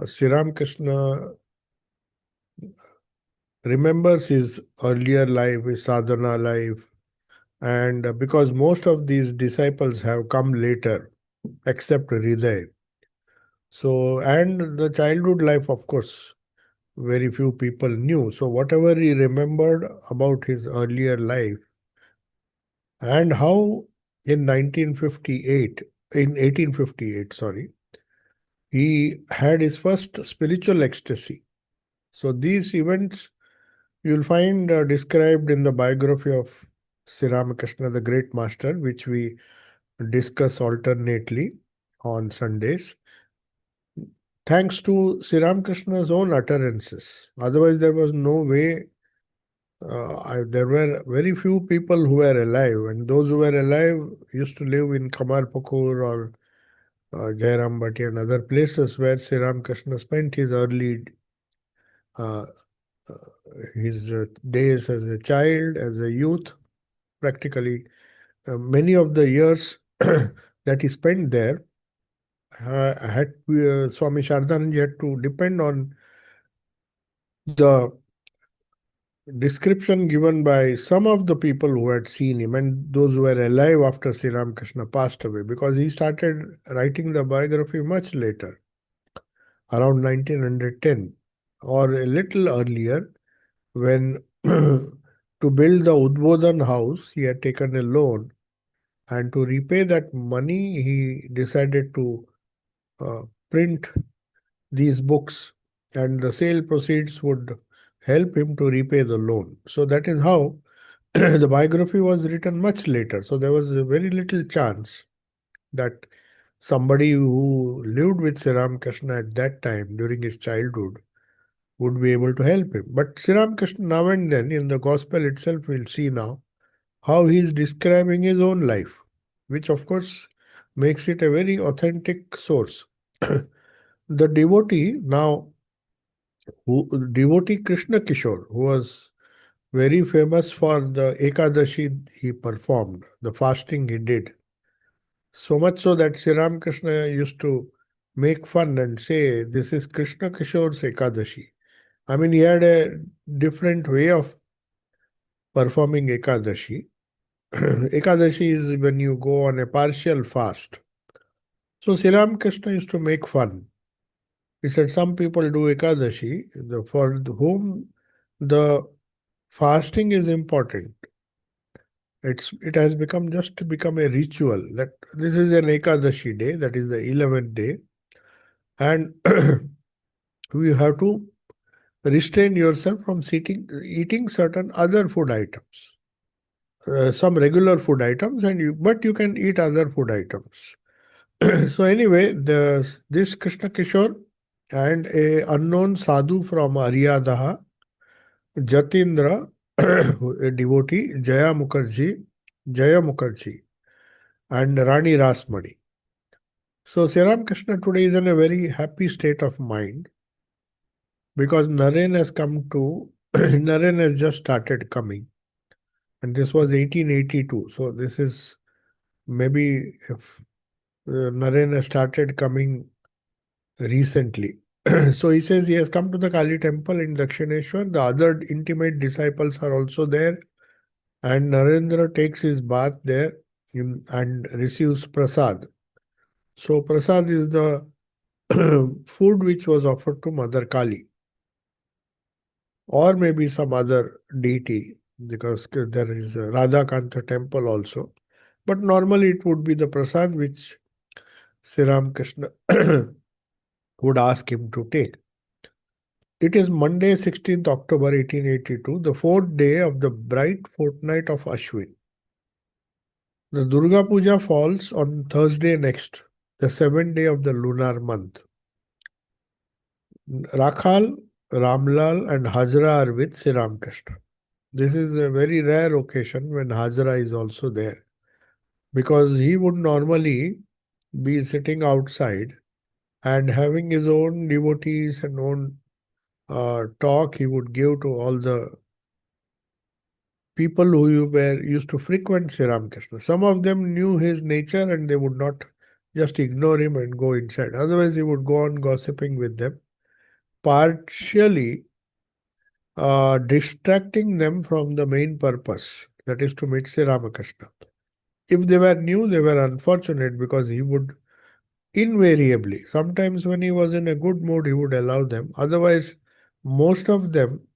Sri Ramakrishna remembers his earlier life, his sadhana life, and because most of these disciples have come later, except Hriday. So, and the childhood life, of course, very few people knew. So, whatever he remembered about his earlier life and how in 1958, in 1858, sorry, he had his first spiritual ecstasy. So, these events you'll find described in the biography of Sri Ramakrishna, the great master, which we discuss alternately on Sundays, thanks to Sri Ramakrishna's own utterances. Otherwise, there was no way. There were very few people who were alive, and those who were alive used to live in Kamarpukur or Jairambati and other places where Sri Ramakrishna spent his early uh, uh, days as a child, as a youth, practically many of the years that he spent there Swami Shardanand had to depend on the description given by some of the people who had seen him and those who were alive after Sri Ramakrishna passed away, because he started writing the biography much later, around 1910 or a little earlier, when to build the Udbodhan house, he had taken a loan, and to repay that money, he decided to uh, print these books, and the sale proceeds would help him to repay the loan. So that is how the biography was written much later. So there was a very little chance that somebody who lived with Sri Ramakrishna at that time during his childhood would be able to help him. But Sri Ramakrishna, now and then in the gospel itself, we'll see now how he is describing his own life, which of course makes it a very authentic source. The devotee now, devotee Krishna Kishore, who was very famous for the Ekadashi he performed, the fasting he did. So much so that Sri Ramakrishna used to make fun and say, "This is Krishna Kishore's Ekadashi." I mean, he had a different way of performing Ekadashi. Ekadashi is when you go on a partial fast. So Sri Ramakrishna used to make fun. He said some people do Ekadashi for whom the fasting is important. It has become a ritual that this is an Ekadashi day, that is the 11th day, and you have to restrain yourself from eating certain other food items, some regular food items, but you can eat other food items. So anyway, this Krishna Kishore and a unknown sadhu from Aryadaha, Jatindra, a devotee, Jaya Mukherjee, and Rani Rasmani. So Sri Ramakrishna today is in a very happy state of mind because Naren has come to, Naren has just started coming. And this was 1882. So this is maybe if Naren has started coming recently. So he says he has come to the Kali temple in Dakshineshwar. The other intimate disciples are also there. And Narendra takes his bath there and receives prasad. So prasad is the food which was offered to Mother Kali or maybe some other deity, because there is a Radhakanta temple also. But normally it would be the prasad which Sri Ramakrishna would ask him to take. It is Monday, 16th October 1882, the fourth day of the bright fortnight of Ashwin. The Durga Puja falls on Thursday next, the seventh day of the lunar month. Rakhal, Ramlal, and Hajra are with Sri Ramakrishna. This is a very rare occasion when Hajra is also there, because he would normally be sitting outside and having his own devotees and own talk he would give to all the people who used to frequent Sri Ramakrishna. Some of them knew his nature and they would not just ignore him and go inside. Otherwise, he would go on gossiping with them. partially distracting them from the main purpose, that is to meet Sri Ramakrishna. If they were new, they were unfortunate because he would invariably, sometimes when he was in a good mood, he would allow them. Otherwise, most of them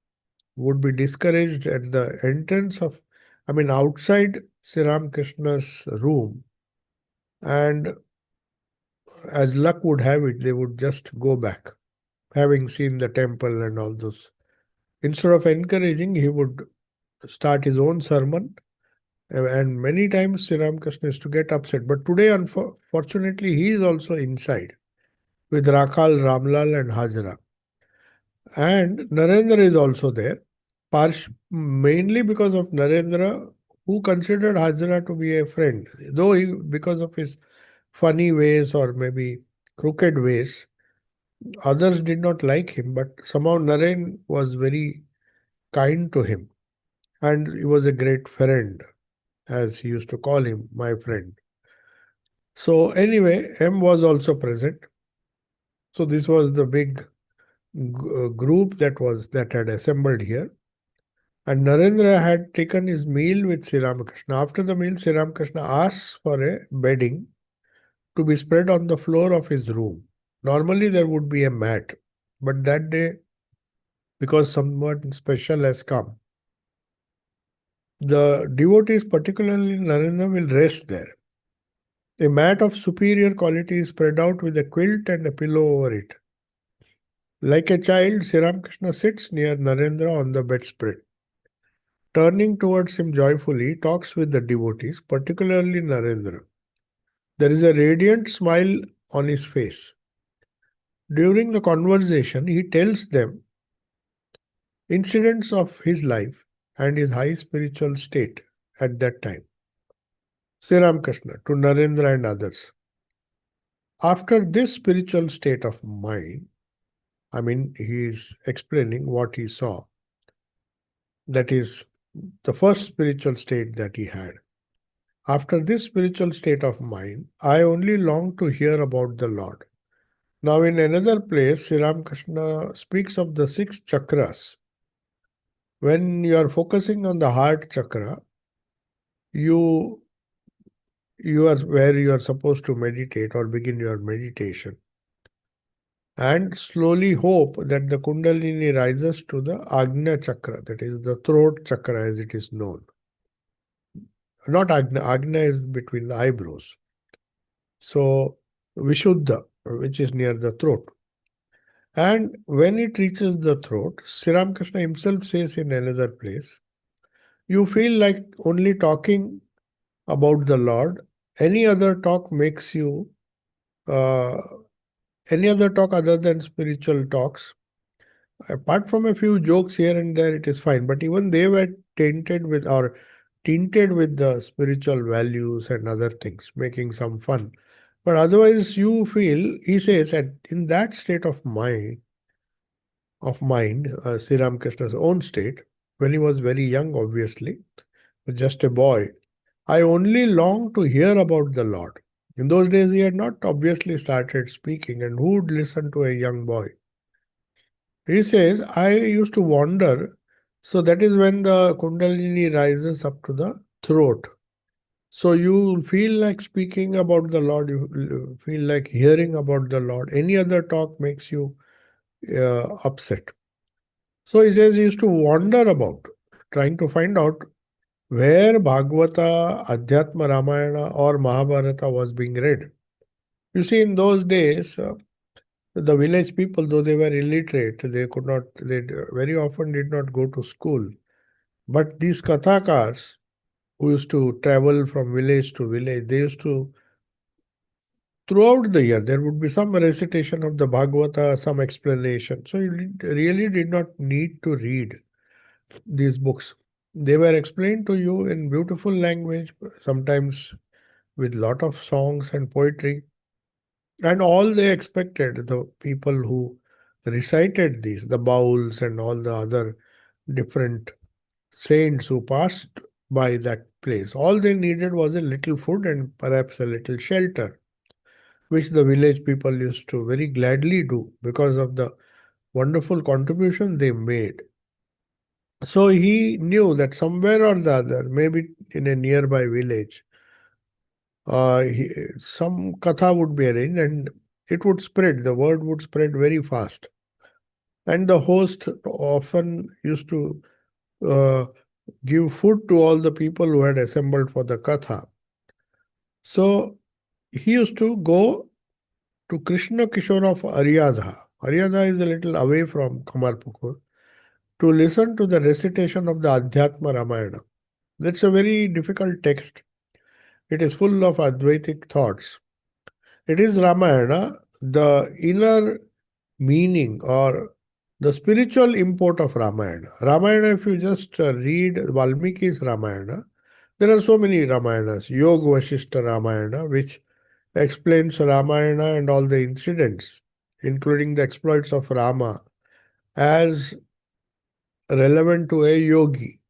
would be discouraged at the entrance of, outside Sri Ramakrishna's room. And as luck would have it, they would just go back, having seen the temple and all those. Instead of encouraging, he would start his own sermon. And many times Sri Ramakrishna used to get upset. But today, unfortunately, he is also inside with Rakal, Ramlal, and Hajra. And Narendra is also there, mainly because of Narendra, who considered Hajra to be a friend. Though because of his funny ways or maybe crooked ways, others did not like him. But somehow Naren was very kind to him. And he was a great friend, as he used to call him, my friend. So anyway, M was also present. So this was the big group that had assembled here. And Narendra had taken his meal with Sri Ramakrishna. After the meal, Sri Ramakrishna asks for a bedding to be spread on the floor of his room. Normally there would be a mat, but that day, because someone special has come, the devotees, particularly Narendra, will rest there. A mat of superior quality is spread out with a quilt and a pillow over it. Like a child, Sri Ramakrishna sits near Narendra on the bedspread. Turning towards him joyfully, talks with the devotees, particularly Narendra. There is a radiant smile on his face. During the conversation, he tells them incidents of his life and his high spiritual state at that time. Sri Ramakrishna to Narendra and others. After this spiritual state of mind, he is explaining what he saw. That is the first spiritual state that he had. After this spiritual state of mind, I only long to hear about the Lord. Now, in another place, Sri Ramakrishna speaks of the 6 chakras. When you are focusing on the heart chakra, you are where you are supposed to meditate or begin your meditation. And slowly hope that the Kundalini rises to the Agnya chakra, that is the throat chakra as it is known. Not Agnya, Agnya is between the eyebrows. So, Vishuddha, which is near the throat. And when it reaches the throat, Sri Ramakrishna himself says in another place, you feel like only talking about the Lord. Any other talk makes you, any other talk other than spiritual talks, apart from a few jokes here and there, it is fine. But even they were tainted with or tinted with the spiritual values and other things, making some fun. But otherwise, you feel, he says, in that state of mind, Sri Ramakrishna's own state, when he was very young, obviously, just a boy, I only long to hear about the Lord. In those days, he had not obviously started speaking, and who would listen to a young boy? He says, I used to wander. So that is when the Kundalini rises up to the throat. So you feel like speaking about the Lord, you feel like hearing about the Lord. Any other talk makes you upset. So he says he used to wander about, trying to find out where Bhagavata, Adhyatma Ramayana, or Mahabharata was being read. You see, in those days, the village people, though they were illiterate, they very often did not go to school. But these Kathakars, who used to travel from village to village, they used to, throughout the year, there would be some recitation of the Bhagavata, some explanation. So you really did not need to read these books. They were explained to you in beautiful language, sometimes with lot of songs and poetry. And all they expected, the people who recited these, the Bauls and all the other different saints who passed by that place, all they needed was a little food and perhaps a little shelter, which the village people used to very gladly do because of the wonderful contribution they made. So he knew that somewhere or the other, maybe in a nearby village, some katha would be arranged and it would spread, the word would spread very fast. And the host often used to uh, give food to all the people who had assembled for the katha. So he used to go to Krishna Kishore of Aryadha. Aryadha is a little away from Kamarpukur, to listen to the recitation of the Adhyatma Ramayana. That's a very difficult text. It is full of Advaitic thoughts. It is Ramayana, the inner meaning or the spiritual import of Ramayana. Ramayana, if you just read Valmiki's Ramayana, there are so many Ramayanas. Yoga Vashishta Ramayana, which explains Ramayana and all the incidents, including the exploits of Rama, as relevant to a yogi.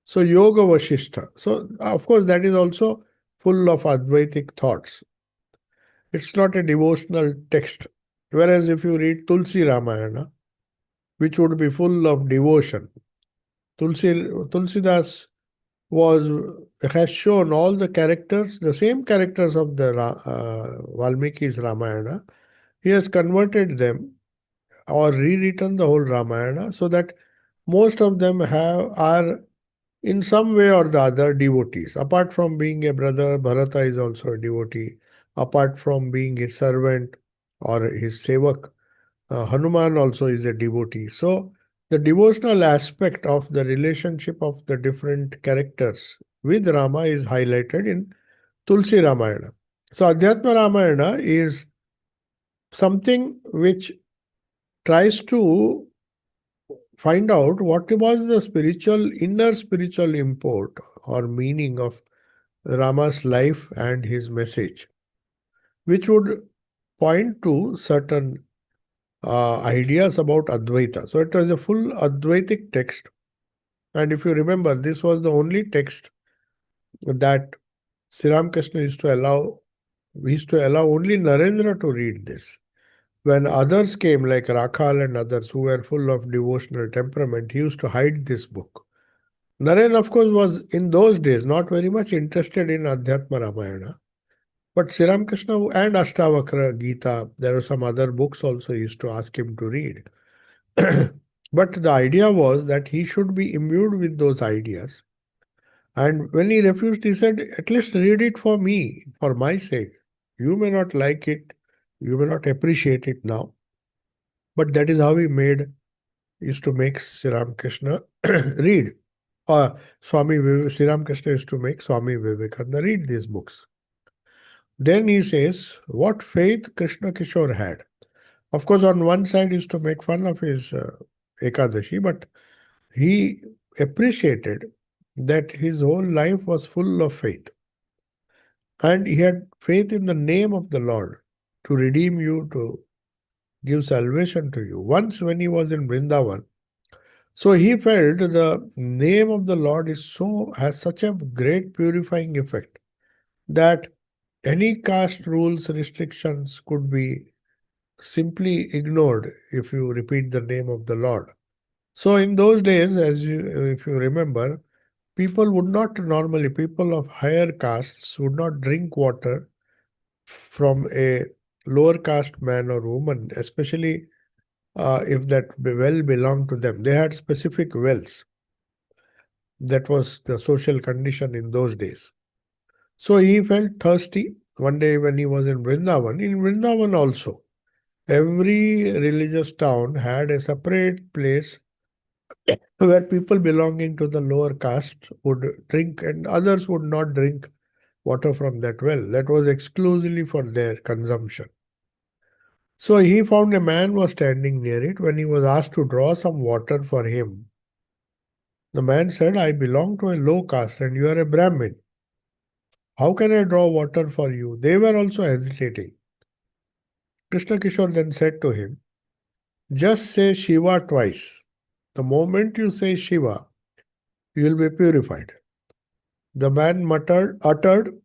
So, Yoga Vashishta. So, of course, that is also full of Advaitic thoughts. It's not a devotional text. Whereas if you read Tulsi Ramayana, which would be full of devotion, Tulsidas was has shown all the characters, the same characters of the Valmiki's Ramayana. He has converted them or rewritten the whole Ramayana so that most of them are in some way or the other devotees. Apart from being a brother, Bharata is also a devotee. Apart from being his servant or his sevak, Hanuman also is a devotee. So the devotional aspect of the relationship of the different characters with Rama is highlighted in Tulsi Ramayana. So Adhyatma Ramayana is something which tries to find out what was the inner spiritual import or meaning of Rama's life and his message, which would point to certain ideas about Advaita. So it was a full Advaitic text. And if you remember, this was the only text that Sri Ramakrishna used to allow only Narendra to read this. When others came, like Rakhal and others who were full of devotional temperament, he used to hide this book. Naren, of course, was in those days not very much interested in Adhyatma Ramayana. But Sri Ramakrishna and Ashtavakra Gita, there were some other books also he used to ask him to read. But the idea was that he should be imbued with those ideas. And when he refused, he said, at least read it for me, for my sake. You may not like it, you may not appreciate it now. But that is how he used to make Sri Ramakrishna read. Sri Ramakrishna used to make Swami Vivekananda read these books. Then he says, what faith Krishna Kishore had. Of course, on one side, he used to make fun of his Ekadashi, but he appreciated that his whole life was full of faith. And he had faith in the name of the Lord to redeem you, to give salvation to you. Once, when he was in Vrindavan, so he felt the name of the Lord has such a great purifying effect that any caste rules, restrictions could be simply ignored if you repeat the name of the Lord. So in those days, if you remember, people of higher castes would not drink water from a lower caste man or woman, especially if that well belonged to them. They had specific wells. That was the social condition in those days. So he felt thirsty one day when he was in Vrindavan. In Vrindavan also, every religious town had a separate place where people belonging to the lower caste would drink and others would not drink water from that well. That was exclusively for their consumption. So he found a man was standing near it. When he was asked to draw some water for him, the man said, I belong to a low caste and you are a Brahmin. How can I draw water for you? They were also hesitating. Krishna Kishore then said to him, just say Shiva twice. The moment you say Shiva, you will be purified. The man uttered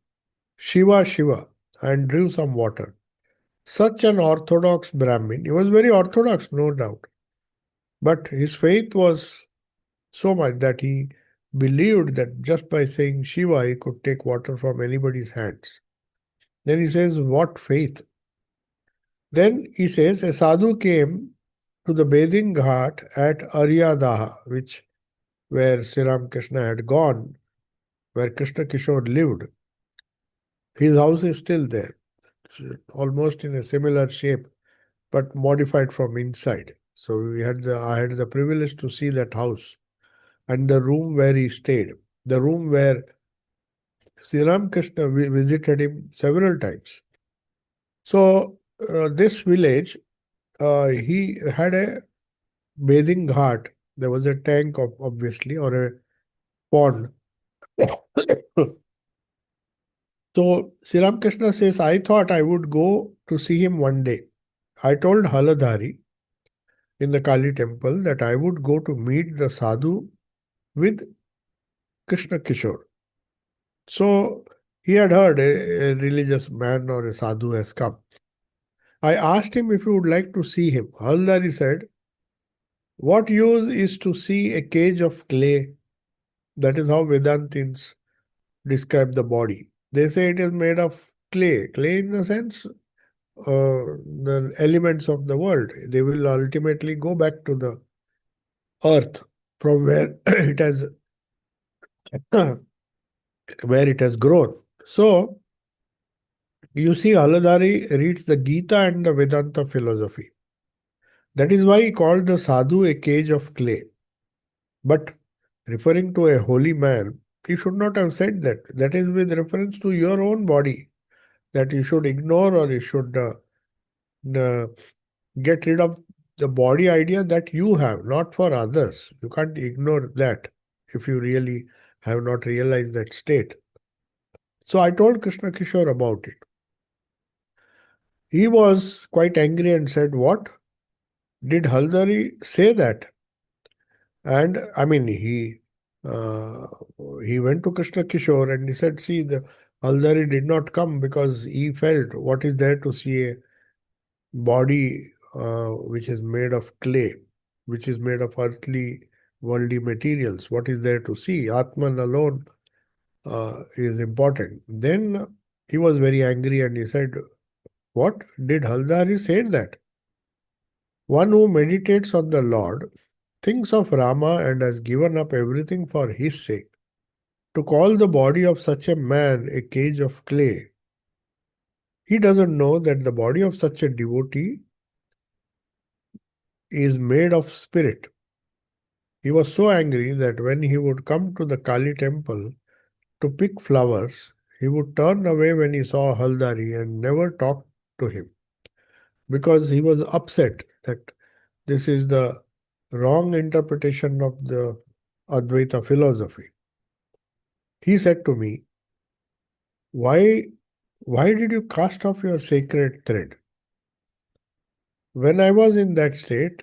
Shiva, Shiva, and drew some water. Such an orthodox Brahmin. He was very orthodox, no doubt. But his faith was so much that he believed that just by saying Shiva, he could take water from anybody's hands. Then he says, what faith? Then he says, a sadhu came to the bathing ghat at Aryadaha, which where Sri Ramakrishna had gone, where Krishna Kishore lived. His house is still there, almost in a similar shape, but modified from inside. So I had the privilege to see that house and the room where he stayed, the room where Sri Ramakrishna visited him several times. So this village, he had a bathing ghat. There was a tank, obviously, or a pond. So Sri Ramakrishna says, I thought I would go to see him one day. I told Haladhari in the Kali temple that I would go to meet the sadhu with Krishna Kishore. So he had heard a religious man or a sadhu has come. I asked him if he would like to see him. Haladhari said, what use is to see a cage of clay? That is how Vedantins describe the body. They say it is made of clay. Clay in the sense the elements of the world. They will ultimately go back to the earth from where it has where it has grown. So you see, Haladhari reads the Gita and the Vedanta philosophy. That is why he called the sadhu a cage of clay. But referring to a holy man, he should not have said that. That is with reference to your own body, that you should ignore or you should uh, get rid of the body idea that you have, not for others. You can't ignore that if you really have not realized that state. So I told Krishna Kishore about it. He was quite angry and said, what? Did Haldari say that? And I mean, uh, he went to Krishna Kishore and he said, see, the Haldari did not come because he felt what is there to see a body which is made of clay, which is made of earthly, worldly materials. What is there to see? Atman alone is important. Then he was very angry and he said, what? Did Haldari say that? One who meditates on the Lord thinks of Rama and has given up everything for his sake. To call the body of such a man a cage of clay, he doesn't know that the body of such a devotee is made of spirit. He was so angry that when he would come to the Kali temple to pick flowers, he would turn away when he saw Haldari and never talk to him because he was upset that this is the wrong interpretation of the Advaita philosophy. He said to me, why, why did you cast off your sacred thread? When I was in that state,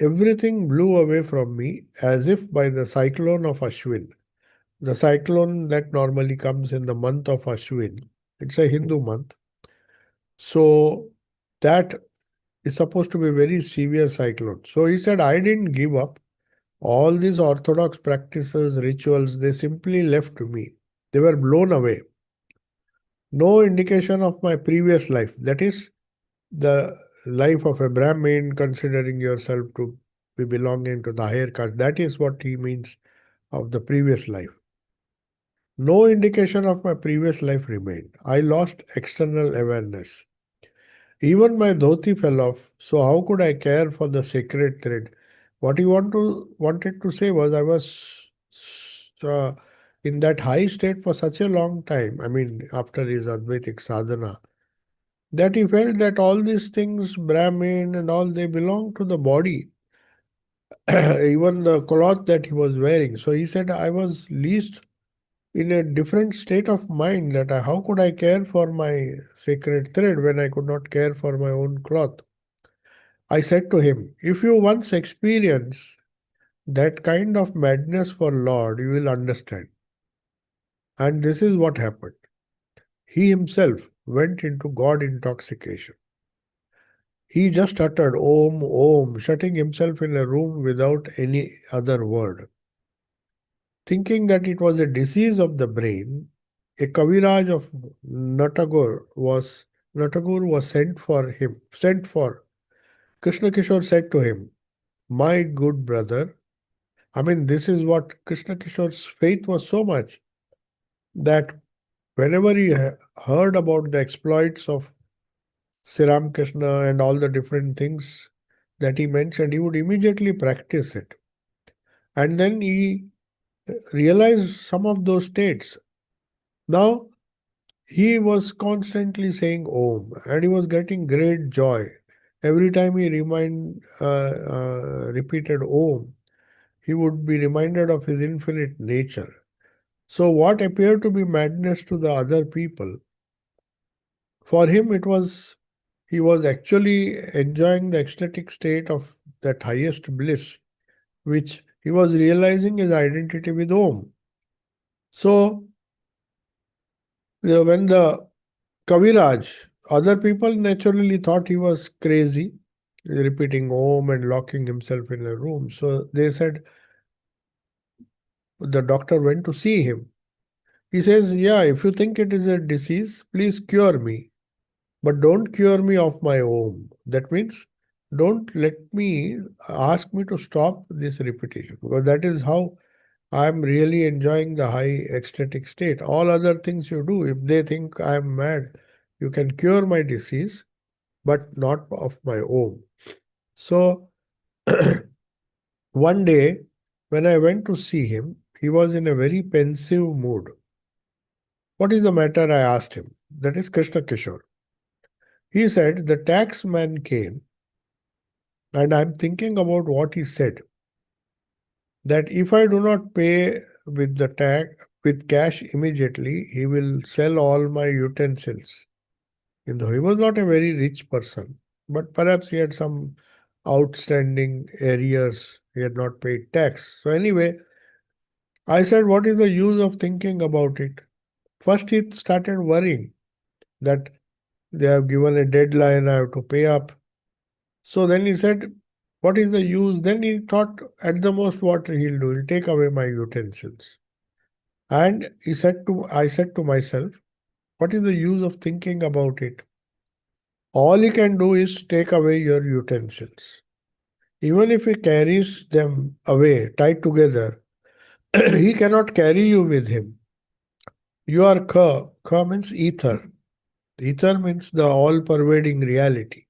everything blew away from me as if by the cyclone of Ashwin. The cyclone that normally comes in the month of Ashwin. It's a Hindu month. So that is supposed to be a very severe cyclone. So he said, I didn't give up. All these orthodox practices, rituals, they simply left me. They were blown away. No indication of my previous life. That is the life of a Brahmin, considering yourself to be belonging to the higher caste. That is what he means of the previous life. No indication of my previous life remained. I lost external awareness. Even my dhoti fell off, so how could I care for the sacred thread? What he wanted to say was I was in that high state for such a long time, I mean, after his Advaitic sadhana, that he felt that all these things, Brahmin and all, they belong to the body, even the cloth that he was wearing. So he said, I was least in a different state of mind that how could I care for my sacred thread when I could not care for my own cloth? I said to him, if you once experience that kind of madness for Lord, you will understand. And this is what happened. He himself went into God intoxication. He just uttered Om, Om, shutting himself in a room without any other word. Thinking that it was a disease of the brain, a Kaviraj of Natagur was sent for. Krishna Kishore said to him, "My good brother," I mean, this is what Krishna Kishore's faith was so much that whenever he heard about the exploits of Sri Ramakrishna and all the different things that he mentioned, he would immediately practice it. And then he realized some of those states. Now, he was constantly saying Om and he was getting great joy. Every time he repeated Om, he would be reminded of his infinite nature. So, what appeared to be madness to the other people, for him it was he was actually enjoying the ecstatic state of that highest bliss, which he was realizing his identity with Om. So, when the Kaviraj, other people naturally thought he was crazy, repeating Om and locking himself in a room. So they said, the doctor went to see him. He says, "Yeah, if you think it is a disease, please cure me. But don't cure me of my Om." That means don't let me ask me to stop this repetition, because that is how I'm really enjoying the high ecstatic state. All other things you do, if they think I'm mad, you can cure my disease, but not of my Om. So one day, when I went to see him, he was in a very pensive mood. "What is the matter?" I asked him. That is Krishna Kishore. He said, "The tax man came, and I'm thinking about what he said, that if I do not pay with the tax with cash immediately, he will sell all my utensils." Though he was not a very rich person, but perhaps he had some outstanding arrears. He had not paid tax. So anyway, I said, "What is the use of thinking about it?" First, he started worrying that they have given a deadline, I have to pay up. So then he said, "What is the use?" Then he thought, at the most, what he'll do, he'll take away my utensils. And I said to myself, what is the use of thinking about it? All he can do is take away your utensils. Even if he carries them away, tied together, he cannot carry you with him. You are Ka. Ka means ether. Ether means the all-pervading reality.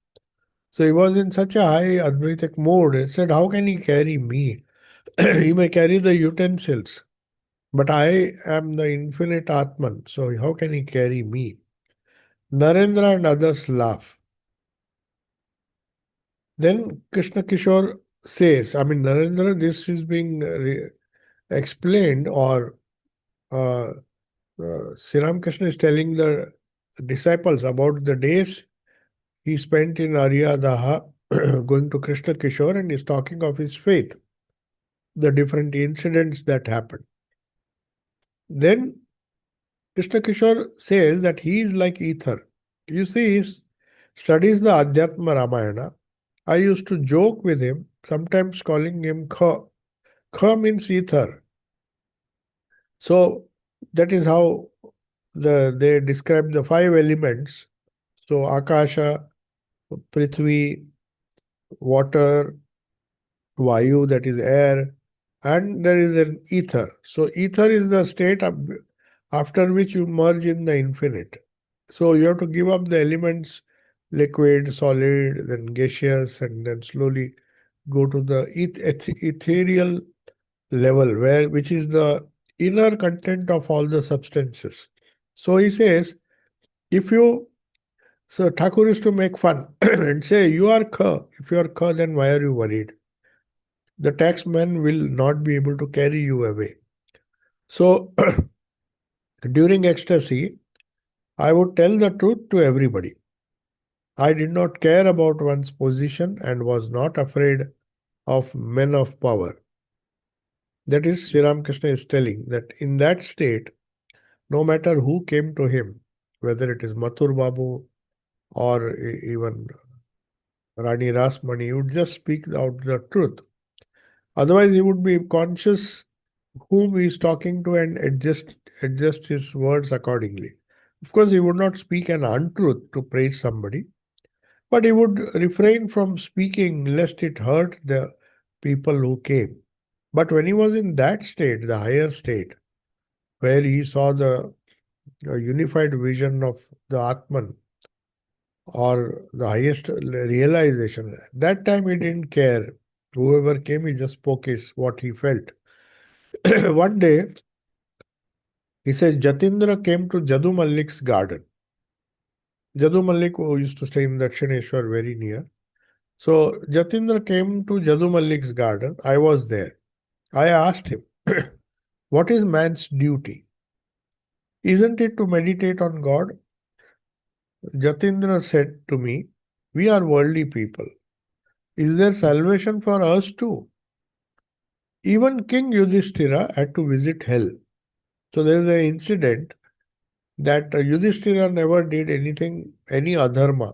So he was in such a high Advaitic mood. He said, "How can he carry me? He may carry the utensils, but I am the infinite Atman. So how can he carry me?" Narendra and others laugh. Then Krishna Kishore says, I mean, Narendra, this is being explained, or Sri Ramakrishna is telling the disciples about the days he spent in Aryadaha going to Krishna Kishore, and is talking of his faith, the different incidents that happened. Then Krishna Kishore says that he is like ether. You see, he studies the Adhyatma Ramayana. I used to joke with him, sometimes calling him Kha. Kha means ether. So that is how they describe the five elements. So Akasha, Prithvi, water, Vayu, that is air, and there is an ether. So ether is the state after which you merge in the infinite. So you have to give up the elements, liquid, solid, then gaseous, and then slowly go to the ethereal level, which is the inner content of all the substances. So he says, if you so Thakur is to make fun and say, "You are Kha. If you are Kha, then why are you worried? The taxman will not be able to carry you away." So during ecstasy, I would tell the truth to everybody. I did not care about one's position and was not afraid of men of power. That is, Sri Ramakrishna is telling that in that state, no matter who came to him, whether it is Mathur Babu or even Rani Rasmani, he would just speak out the truth. Otherwise, he would be conscious whom he is talking to and adjust his words accordingly. Of course, he would not speak an untruth to praise somebody, but he would refrain from speaking lest it hurt the people who came. But when he was in that state, the higher state, where he saw the unified vision of the Atman or the highest realization, that time he didn't care. Whoever came, he just spoke his what he felt. One day, he says Jatindra came to Jadu Mallik's garden. Jadu Mallik, who used to stay in Dakshineshwar, very near. So Jatindra came to Jadu Mallik's garden. I was there. I asked him, what is man's duty? Isn't it to meditate on God? Jatindra said to me, we are worldly people. Is there salvation for us too? Even King Yudhishthira had to visit hell. So there is an incident that Yudhishthira never did anything, any adharma.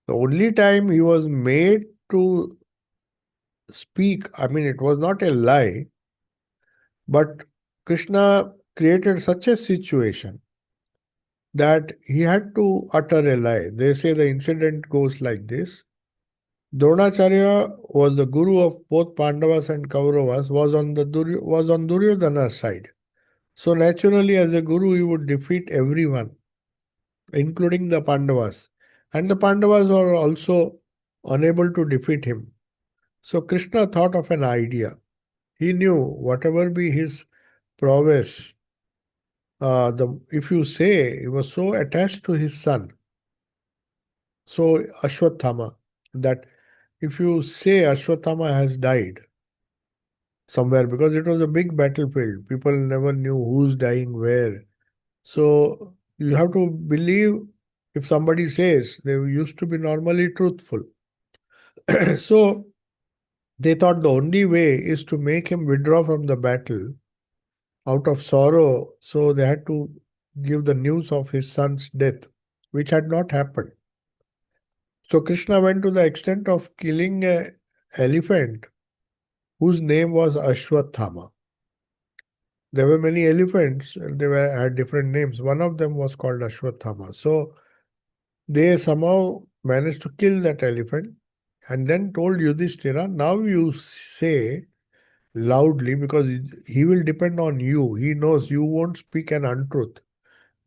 The only time he was made to speak, I mean, it was not a lie, but Krishna created such a situation that he had to utter a lie. They say the incident goes like this. Dronacharya was the guru of both Pandavas and Kauravas, was on Duryodhana's side. So naturally, as a guru, he would defeat everyone, including the Pandavas. And the Pandavas were also unable to defeat him. So Krishna thought of an idea. He knew whatever be his prowess, if you say he was so attached to his son, so Ashwathama, that if you say Ashwathama has died somewhere, because it was a big battlefield, people never knew who's dying where. So you have to believe if somebody says, they used to be normally truthful. So they thought the only way is to make him withdraw from the battle out of sorrow. So they had to give the news of his son's death, which had not happened. So Krishna went to the extent of killing an elephant whose name was Ashwathama. There were many elephants, had different names. One of them was called Ashwathama. So they somehow managed to kill that elephant and then told Yudhishthira, now you say loudly because he will depend on you. He knows you won't speak an untruth,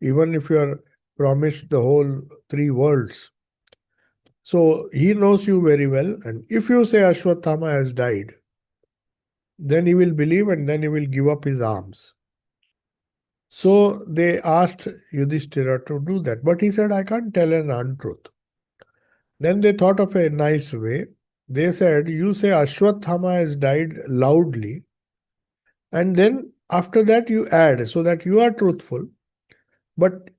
even if you are promised the whole three worlds. So he knows you very well. And if you say Ashwathama has died, then he will believe and then he will give up his arms. So they asked Yudhishthira to do that. But he said, I can't tell an untruth. Then they thought of a nice way. They said, you say Ashwathama has died loudly. And then after that you add, so that you are truthful. But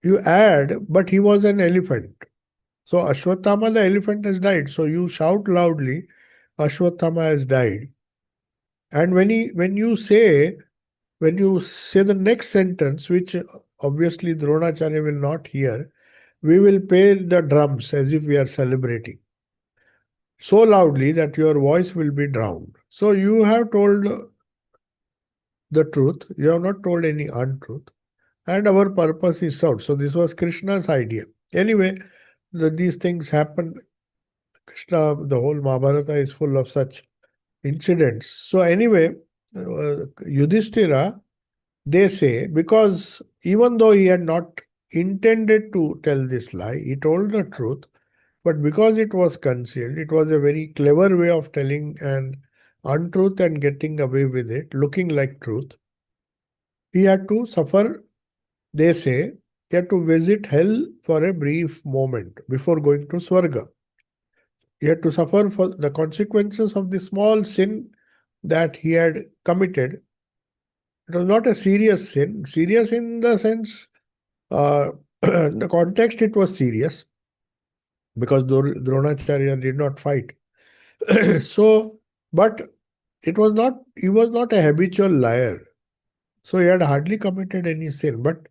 you add, but he was an elephant. So Ashwathama, the elephant, has died. So you shout loudly, Ashwathama has died. And when you say the next sentence, which obviously Dronacharya will not hear, we will play the drums as if we are celebrating so loudly that your voice will be drowned. So you have told the truth, you have not told any untruth, and our purpose is served. So this was Krishna's idea. Anyway, these things happen. Krishna, the whole Mahabharata is full of such incidents. So anyway, Yudhishthira, they say, because even though he had not intended to tell this lie, he told the truth, but because it was concealed, it was a very clever way of telling an untruth and getting away with it, looking like truth. He had to suffer, they say, he had to visit hell for a brief moment before going to Swarga. He had to suffer for the consequences of the small sin that he had committed. It was not a serious sin. Serious in the sense, the context it was serious because Dronacharya did not fight. So, but he was not a habitual liar. So he had hardly committed any sin. But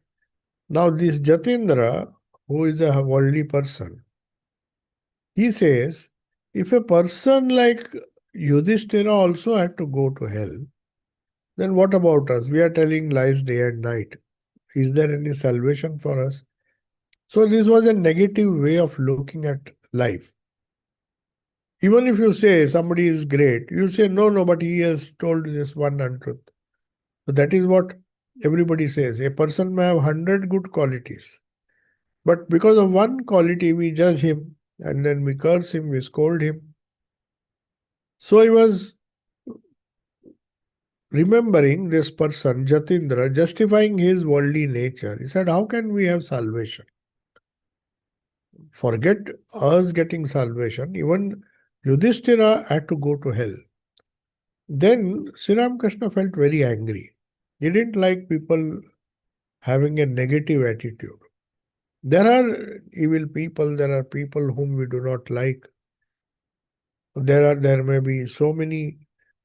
Now, this Jatindra, who is a worldly person, he says, if a person like Yudhishthira also had to go to hell, then what about us? We are telling lies day and night. Is there any salvation for us? So, this was a negative way of looking at life. Even if you say somebody is great, you say, no, no, but he has told this one untruth. So, that is what everybody says. A person may have 100 good qualities, but because of one quality, we judge him and then we curse him, we scold him. So, he was remembering this person, Jatindra, justifying his worldly nature. He said, how can we have salvation? Forget us getting salvation. Even Yudhishthira had to go to hell. Then Sri Ramakrishna felt very angry. He didn't like people having a negative attitude. There are evil people, there are people whom we do not like. There may be so many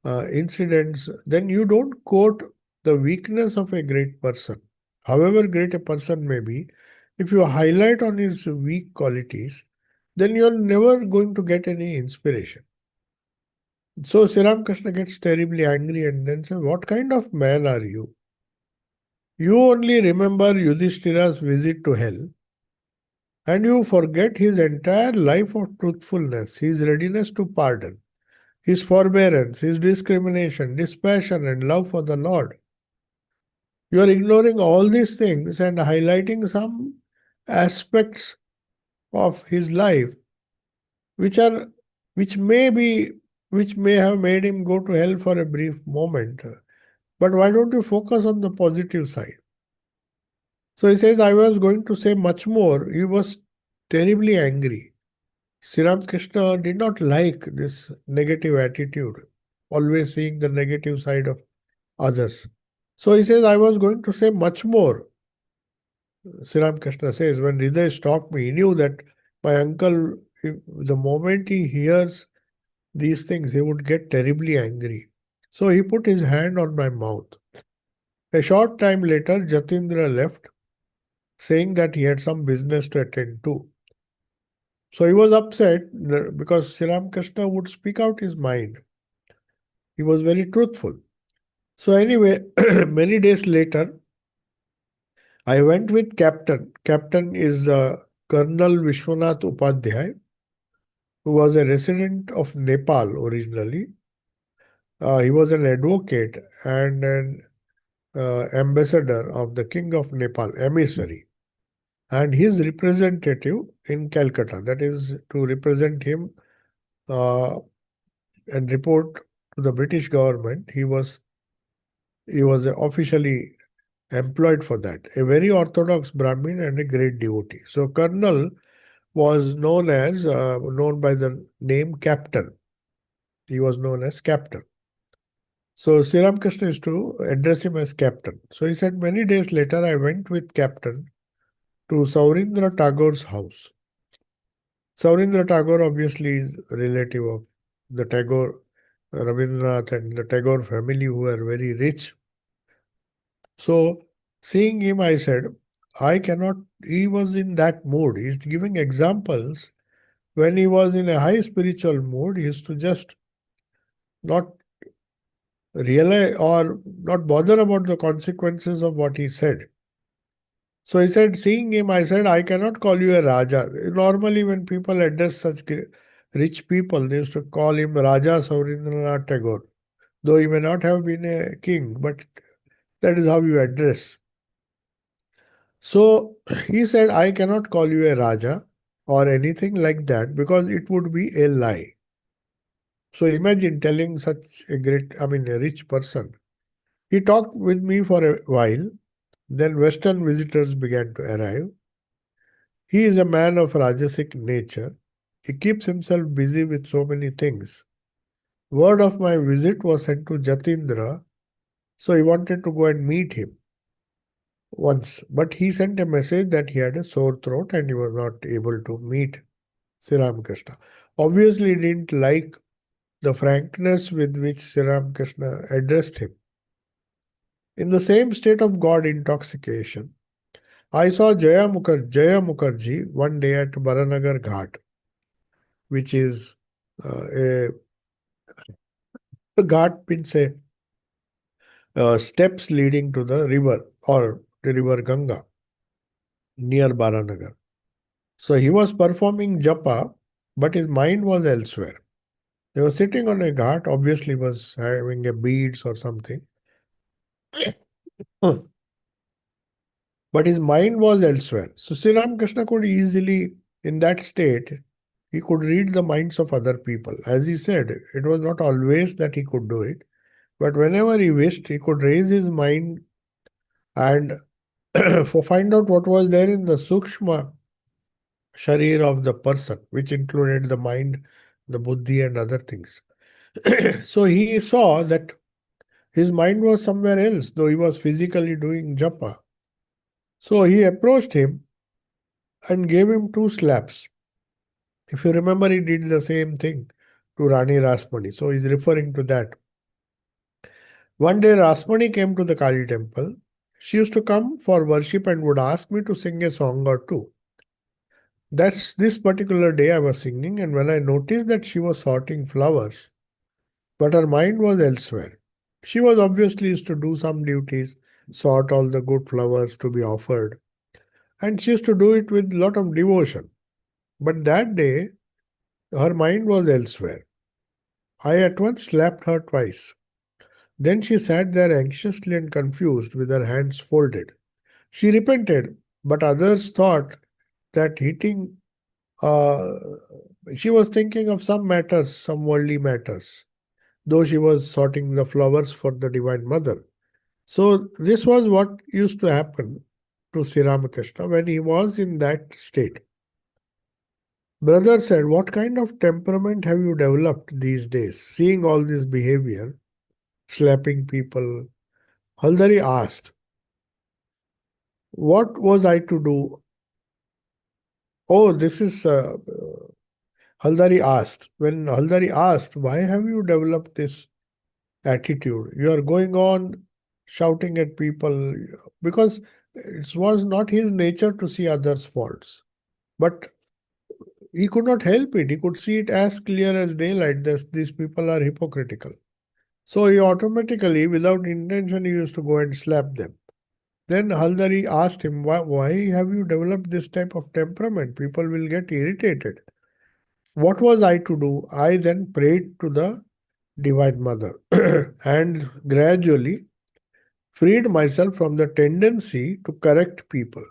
incidents. Then you don't quote the weakness of a great person. However great a person may be, if you highlight on his weak qualities, then you're never going to get any inspiration. So Sri Ramakrishna gets terribly angry and then says, what kind of man are you? You only remember Yudhishthira's visit to hell and you forget his entire life of truthfulness, his readiness to pardon, his forbearance, his discrimination, dispassion, and love for the Lord. You are ignoring all these things and highlighting some aspects of his life which are which may be which may have made him go to hell for a brief moment. But why don't you focus on the positive side? So he says, I was going to say much more. He was terribly angry. Sri Ramakrishna did not like this negative attitude, always seeing the negative side of others. So he says, I was going to say much more. Sri Ramakrishna says, when Hriday stopped me, he knew that my uncle, the moment he hears these things, he would get terribly angry. So he put his hand on my mouth. A short time later, Jatindra left, saying that he had some business to attend to. So he was upset because Sri Ramakrishna would speak out his mind. He was very truthful. So anyway, many days later, I went with Captain. Captain is Colonel Vishwanath Upadhyay, who was a resident of Nepal originally. He was an advocate and an ambassador of the King of Nepal, emissary, and his representative in Calcutta. That is to represent him uh, and report to the British government. He was officially employed for that. A very orthodox Brahmin and a great devotee. So Colonel was known by the name Captain. He was known as Captain. So Sri Ramakrishna used to address him as Captain. So he said, many days later, I went with Captain to Saurindra Tagore's house. Saurindra Tagore obviously is a relative of the Tagore, Rabindranath and the Tagore family who were very rich. So seeing him, I said, I cannot, he was in that mood. He's giving examples. When he was in a high spiritual mood, he used to just not realize or not bother about the consequences of what he said. So he said, seeing him, I said, I cannot call you a Raja. Normally, when people address such rich people, they used to call him Raja Saurindranath Tagore. Though he may not have been a king, but that is how you address. So he said, I cannot call you a Raja or anything like that because it would be a lie. So imagine telling such a rich person. He talked with me for a while. Then Western visitors began to arrive. He is a man of Rajasic nature. He keeps himself busy with so many things. Word of my visit was sent to Jatindra, so he wanted to go and meet him once. But he sent a message that he had a sore throat and he was not able to meet Sri Ramakrishna. Obviously, he didn't like the frankness with which Sri Ramakrishna addressed him. In the same state of God intoxication, I saw Jaya Mukherjee one day at Baranagar Ghat, which is a ghat means a steps leading to the river or the river Ganga near Baranagar. So he was performing japa, but his mind was elsewhere. He was sitting on a ghat, obviously was having a beads or something. But his mind was elsewhere. So Sri Ramakrishna could easily, in that state, he could read the minds of other people. As he said, it was not always that he could do it, but whenever he wished, he could raise his mind and for find out what was there in the Sukshma Sharir of the person, which included the mind, the buddhi, and other things. So he saw that his mind was somewhere else, though he was physically doing japa. So he approached him and gave him two slaps. If you remember, he did the same thing to Rani Rasmani. So he's referring to that. One day, Rasmani came to the Kali temple. She used to come for worship and would ask me to sing a song or two. That's this particular day I was singing, and when I noticed that she was sorting flowers, but her mind was elsewhere. She was obviously used to do some duties, sort all the good flowers to be offered, and she used to do it with a lot of devotion. But that day, her mind was elsewhere. I at once slapped her twice. Then she sat there anxiously and confused with her hands folded. She repented, but others thought that hitting, uh, she was thinking of some matters, some worldly matters, though she was sorting the flowers for the Divine Mother. So, this was what used to happen to Sri Ramakrishna when he was in that state. Brother said, what kind of temperament have you developed these days? Seeing all this behavior, slapping people, Haldari asked, what was I to do? Oh, this is Haldari asked. When Haldari asked, why have you developed this attitude? You are going on shouting at people because it was not his nature to see others' faults. But he could not help it. He could see it as clear as daylight that these people are hypocritical. So he automatically, without intention, he used to go and slap them. Then Haldari asked him, why have you developed this type of temperament? People will get irritated. What was I to do? I then prayed to the Divine Mother and gradually freed myself from the tendency to correct people.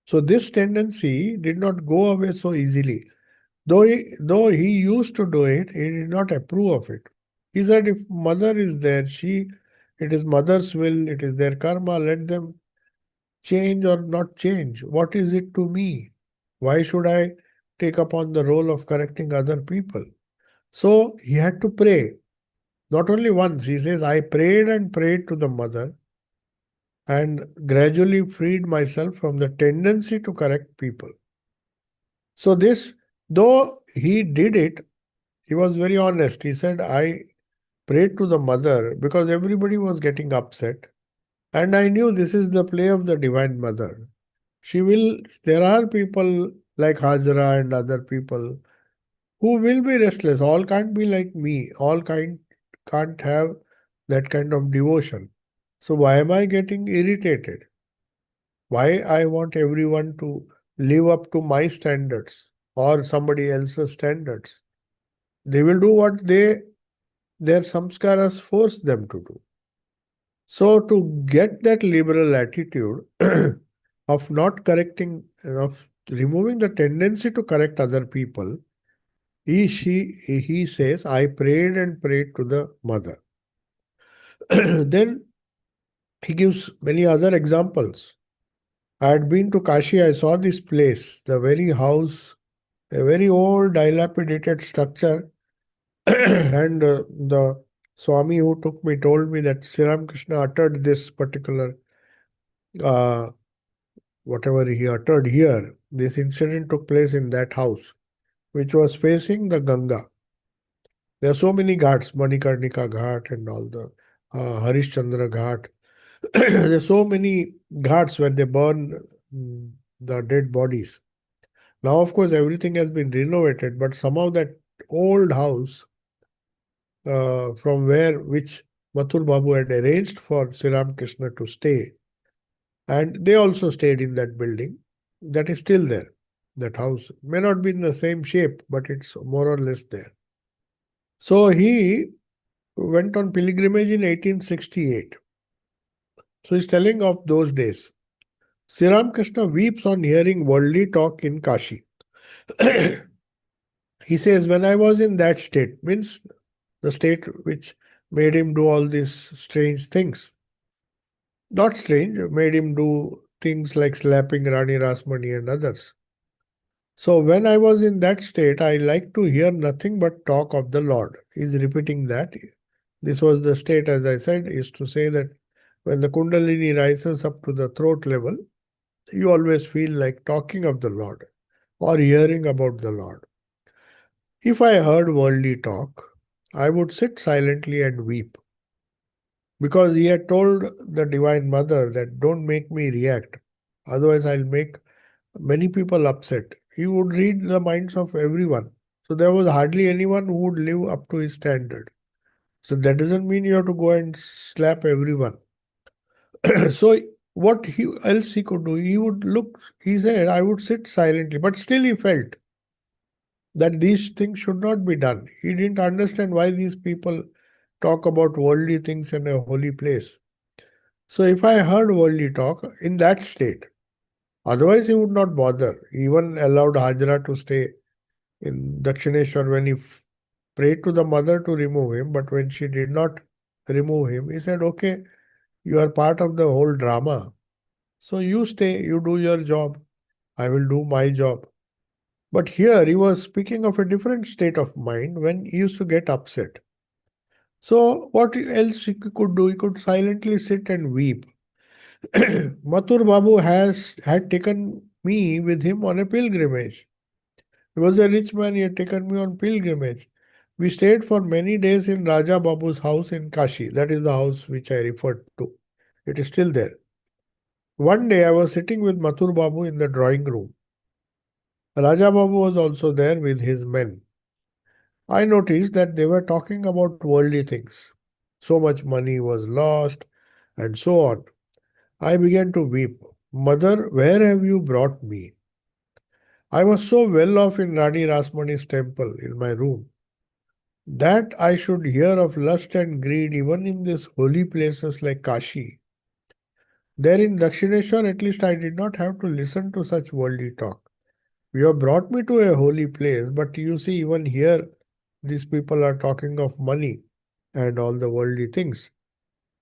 So this tendency did not go away so easily. Though he used to do it, he did not approve of it. He said, if mother is there, it is mother's will, it is their karma, let them change or not change. What is it to me? Why should I take upon the role of correcting other people? So he had to pray. Not only once, he says, I prayed and prayed to the mother and gradually freed myself from the tendency to correct people. So this, though he did it, he was very honest. He said, I prayed to the mother because everybody was getting upset. And I knew this is the play of the Divine Mother. There are people like Hajra and other people who will be restless. All can't be like me. Can't have that kind of devotion. So why am I getting irritated? Why I want everyone to live up to my standards or somebody else's standards? They will do what their samskaras force them to do. So to get that liberal attitude of not correcting, of removing the tendency to correct other people, he says, I prayed and prayed to the mother. Then he gives many other examples. I had been to Kashi, I saw this place, the very house, a very old dilapidated structure. And the Swami who took me told me that Sri Ramakrishna uttered this particular, uh, whatever he uttered here, this incident took place in that house, which was facing the Ganga. There are so many ghats, Manikarnika Ghat and all the Harishchandra Ghat. There's so many ghats where they burn the dead bodies. Now, of course, everything has been renovated, but somehow that old house from which Mathur Babu had arranged for Sri Krishna to stay, and they also stayed in that building, that is still there. That house may not be in the same shape, but it's more or less there. So he went on pilgrimage in 1868. So he's telling of those days. Sri Krishna weeps on hearing worldly talk in Kashi. He says, when I was in that state, means the state which made him do all these strange things. Not strange, made him do things like slapping Rani Rasmani and others. So when I was in that state, I liked to hear nothing but talk of the Lord. He's repeating that. This was the state, as I said, is to say that when the Kundalini rises up to the throat level, you always feel like talking of the Lord or hearing about the Lord. If I heard worldly talk, I would sit silently and weep because he had told the Divine Mother that don't make me react, otherwise, I'll make many people upset. He would read the minds of everyone. So there was hardly anyone who would live up to his standard. So that doesn't mean you have to go and slap everyone. So what else he could do? He would look, he said, I would sit silently, but still he felt that these things should not be done. He didn't understand why these people talk about worldly things in a holy place. So if I heard worldly talk in that state, otherwise he would not bother. He even allowed Hajra to stay in Dakshineshwar when he prayed to the mother to remove him, but when she did not remove him, he said, okay, you are part of the whole drama. So you stay, you do your job, I will do my job. But here he was speaking of a different state of mind when he used to get upset. So what else he could do? He could silently sit and weep. Mathur Babu had taken me with him on a pilgrimage. He was a rich man, he had taken me on pilgrimage. We stayed for many days in Raja Babu's house in Kashi. That is the house which I referred to. It is still there. One day I was sitting with Mathur Babu in the drawing room. Raja Babu was also there with his men. I noticed that they were talking about worldly things. So much money was lost, and so on. I began to weep. Mother, where have you brought me? I was so well off in Rani Rasmani's temple in my room that I should hear of lust and greed even in these holy places like Kashi. There in Dakshineshwar, at least I did not have to listen to such worldly talk. You have brought me to a holy place, but you see, even here, these people are talking of money and all the worldly things.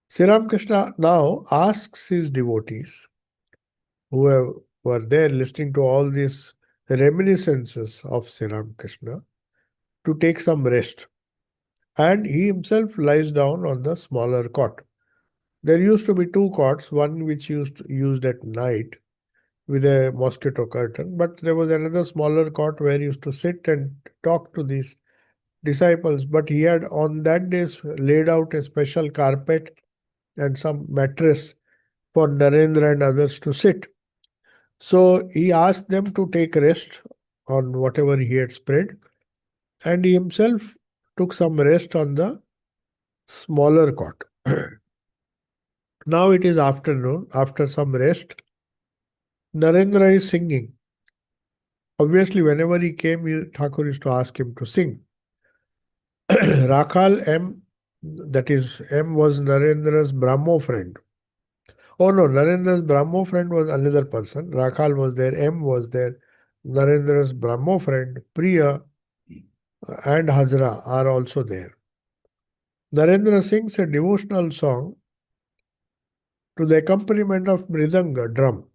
Sri Ramakrishna now asks his devotees were there listening to all these reminiscences of Sri Ramakrishna to take some rest. And he himself lies down on the smaller cot. There used to be two cots, one which used at night with a mosquito curtain, but there was another smaller cot where he used to sit and talk to these disciples. But he had on that day laid out a special carpet and some mattress for Narendra and others to sit. So he asked them to take rest on whatever he had spread, and he himself took some rest on the smaller cot. Now it is afternoon. After some rest, Narendra is singing. Obviously, whenever he came, Thakur used to ask him to sing. Rakhal M, that is, M was Narendra's Brahmo friend. Oh no, Narendra's Brahmo friend was another person. Rakhal was there, M was there. Narendra's Brahmo friend, Priya and Hazra are also there. Narendra sings a devotional song to the accompaniment of Mridanga drum.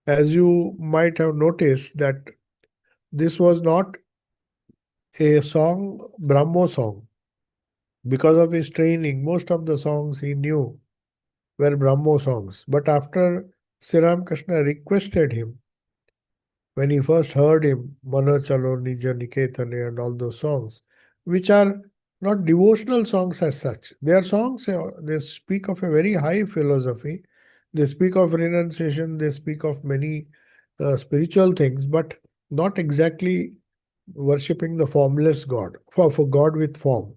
As you might have noticed that this was not a song, Brahmo song. Because of his training, most of the songs he knew were Brahmo songs. But after Sri Ramakrishna requested him, when he first heard him, Mana Chalo Nija Niketane and all those songs, which are not devotional songs as such. They are songs, they speak of a very high philosophy. They speak of renunciation, they speak of many spiritual things, but not exactly worshipping the formless God, for God with form.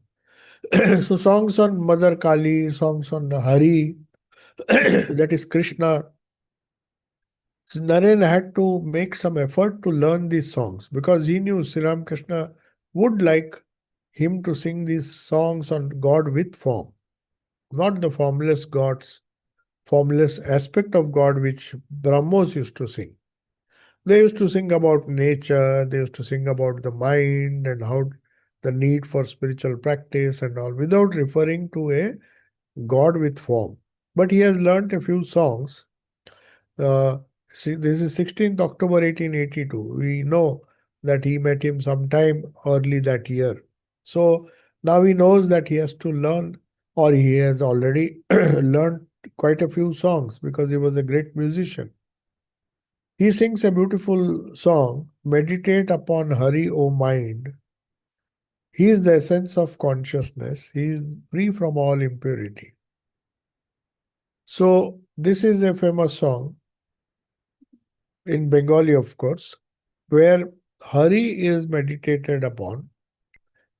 So songs on Mother Kali, songs on Hari, that is Krishna. So Naren had to make some effort to learn these songs because he knew Sri Ramakrishna would like him to sing these songs on God with form, not the formless gods, formless aspect of God which Brahmos used to sing. They used to sing about nature, they used to sing about the mind and how the need for spiritual practice and all without referring to a God with form. But he has learnt a few songs. Uh, See, this is 16th October 1882. We know that he met him sometime early that year. So now he knows that he has to learn, or he has already learned quite a few songs because he was a great musician. He sings a beautiful song, Meditate upon Hari, O mind. He is the essence of consciousness. He is free from all impurity. So, this is a famous song in Bengali, of course, where Hari is meditated upon,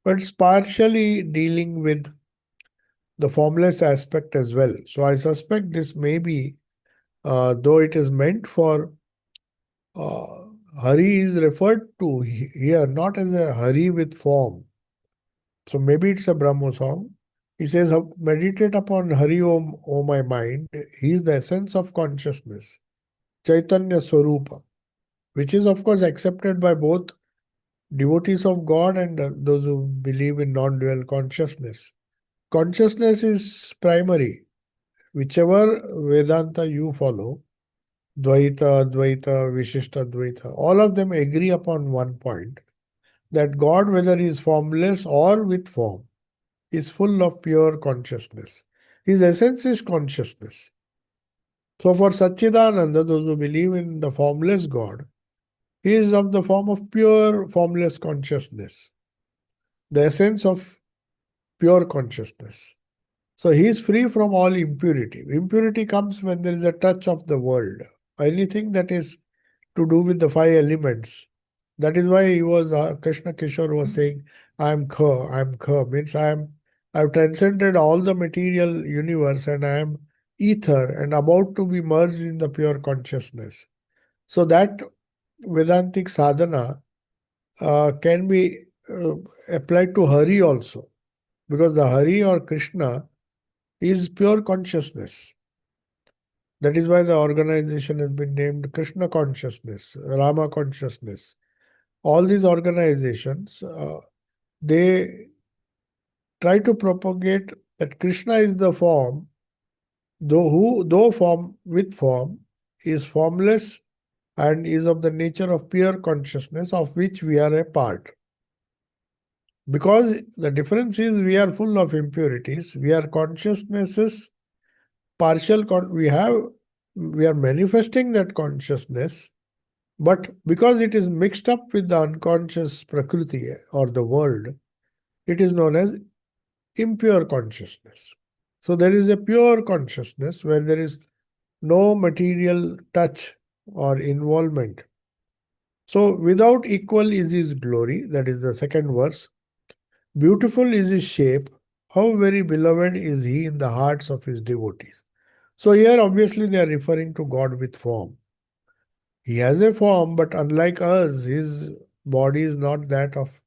but it's partially dealing with the formless aspect as well. So, I suspect this may be, though it is meant for uh, Hari, is referred to here not as a Hari with form. So maybe it's a Brahmo song. He says, meditate upon Hari Om, O my mind. He is the essence of consciousness, Chaitanya Swarupa, which is, of course, accepted by both devotees of God and those who believe in non dual consciousness. Consciousness is primary. Whichever Vedanta you follow, Dvaita, Advaita, Vishishta Dvaita, all of them agree upon one point that God, whether he is formless or with form, is full of pure consciousness. His essence is consciousness. So for Satchidananda, those who believe in the formless God, he is of the form of pure formless consciousness, the essence of pure consciousness. So he is free from all impurity. Impurity comes when there is a touch of the world. Anything that is to do with the five elements. That is why he was Krishna Kishore was saying, "I am Kha, I am Kha," means I have transcended all the material universe and I am ether and about to be merged in the pure consciousness. So that Vedantic sadhana can be applied to Hari also, because the Hari or Krishna is pure consciousness. That is why the organization has been named Krishna Consciousness, Rama Consciousness. All these organizations, they try to propagate that Krishna is the form, though form with form, is formless and is of the nature of pure consciousness of which we are a part. Because the difference is we are full of impurities, we are consciousnesses, we are manifesting that consciousness, but because it is mixed up with the unconscious prakriti or the world, it is known as impure consciousness. So there is a pure consciousness where there is no material touch or involvement. So without equal is his glory, that is the second verse. Beautiful is his shape, how very beloved is he in the hearts of his devotees. So here obviously they are referring to God with form. He has a form, but unlike us, his body is not that of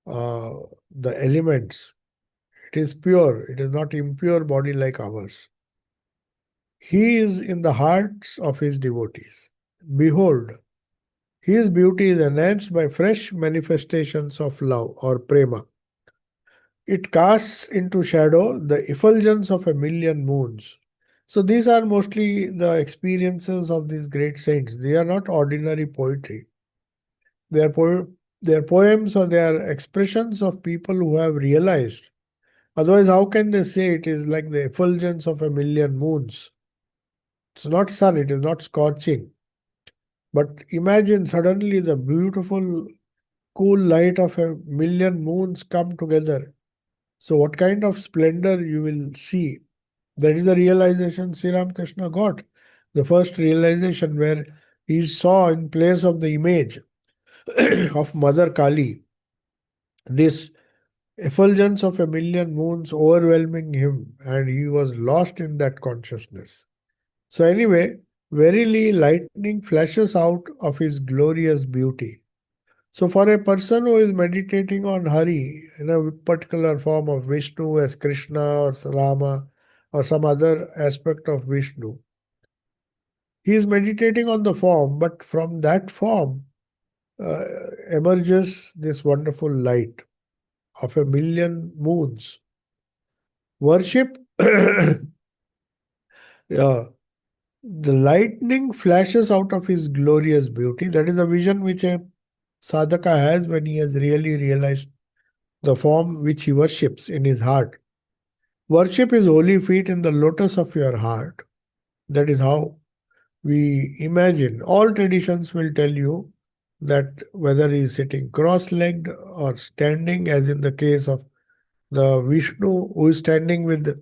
the elements. It is pure, it is not impure body like ours. He is in the hearts of his devotees. Behold, his beauty is enhanced by fresh manifestations of love or prema. It casts into shadow the effulgence of a million moons. So these are mostly the experiences of these great saints. They are not ordinary poetry. They are, they are poems or they are expressions of people who have realized. Otherwise, how can they say it is like the effulgence of a million moons? It's not sun, it is not scorching. But imagine suddenly the beautiful, cool light of a million moons come together. So, what kind of splendor you will see? That is the realization Sri Ramakrishna got. The first realization where he saw in place of the image of Mother Kali this effulgence of a million moons overwhelming him, and he was lost in that consciousness. So, anyway, verily lightning flashes out of his glorious beauty. So, for a person who is meditating on Hari in a particular form of Vishnu as Krishna or Rama or some other aspect of Vishnu, he is meditating on the form, but from that form uh, emerges this wonderful light of a million moons. Worship, yeah, the lightning flashes out of his glorious beauty. That is the vision which a sadhaka has when he has really realized the form which he worships in his heart. Worship his holy feet in the lotus of your heart. That is how we imagine. All traditions will tell you that whether he is sitting cross legged or standing, as in the case of the Vishnu who is standing with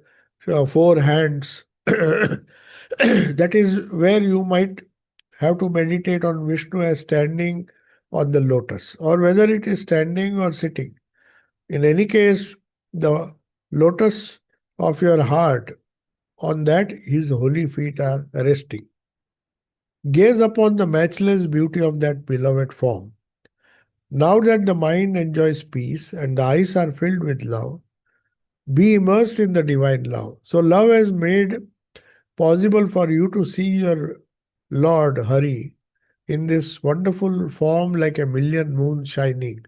four hands, that is where you might have to meditate on Vishnu as standing on the lotus, or whether it is standing or sitting. In any case, the lotus of your heart, on that his holy feet are resting. Gaze upon the matchless beauty of that beloved form. Now that the mind enjoys peace and the eyes are filled with love, be immersed in the divine love. So, love has made possible for you to see your Lord Hari in this wonderful form like a million moons shining.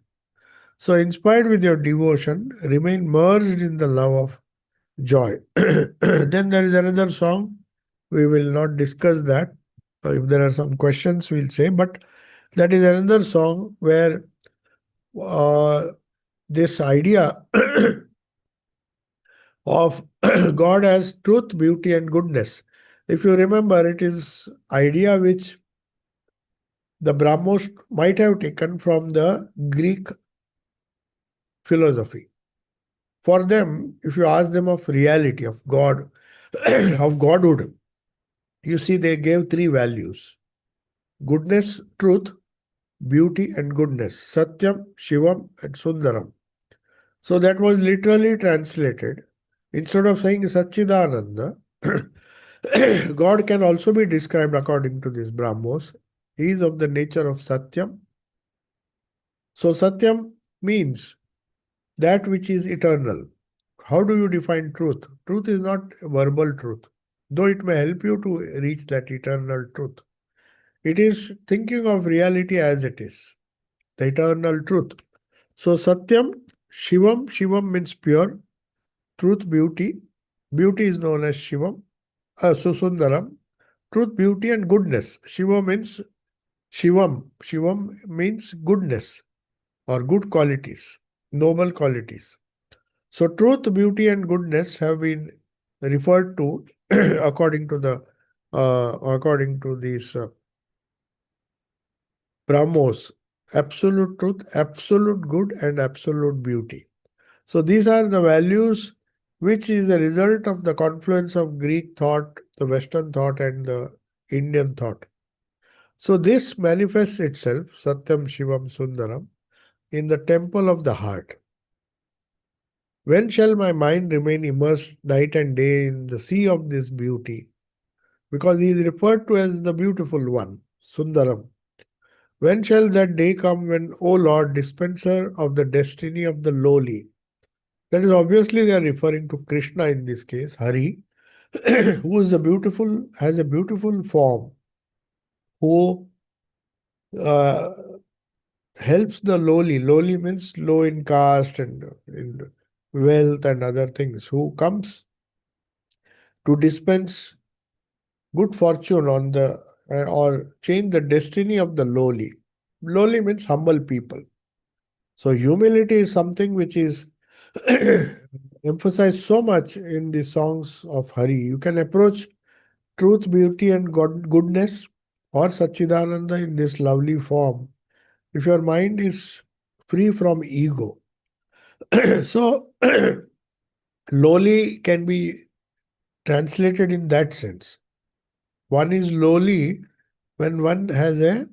So, inspired with your devotion, remain merged in the love of joy. Then there is another song. We will not discuss that. If there are some questions, we'll say. But that is another song where uh, this idea of God as truth, beauty, and goodness. If you remember, it is idea which the Brahmos might have taken from the Greek philosophy. For them, if you ask them of reality, of God, of Godhood, you see they gave three values: goodness, truth, beauty, and goodness. Satyam, Shivam, and Sundaram. So that was literally translated. Instead of saying Satchidananda, God can also be described according to this Brahmos. He is of the nature of Satyam. So Satyam means that which is eternal. How do you define truth? Truth is not verbal truth, though it may help you to reach that eternal truth. It is thinking of reality as it is, the eternal truth. So Satyam, Shivam, Shivam means pure, truth, beauty. Beauty is known as Shivam, so Sundaram, truth, beauty, and goodness. Shivam means goodness or good qualities, noble qualities. So truth, beauty, and goodness have been referred to according to these Brahmos, absolute truth, absolute good, and absolute beauty. So these are the values which is the result of the confluence of Greek thought, the Western thought, and the Indian thought. So this manifests itself, Satyam Shivam Sundaram, in the temple of the heart. When shall my mind remain immersed night and day in the sea of this beauty? Because he is referred to as the beautiful one, Sundaram. When shall that day come when, O Lord, dispenser of the destiny of the lowly? That is obviously they are referring to Krishna in this case, Hari, who is a beautiful, has a beautiful form, who uh, helps the lowly. Lowly means low in caste and in wealth and other things, who comes to dispense good fortune on the or change the destiny of the lowly. Lowly means humble people. So humility is something which is emphasized so much in the songs of Hari. You can approach truth, beauty, and goodness or Satchidananda in this lovely form if your mind is free from ego. So Lowly can be translated in that sense. One is lowly when one has a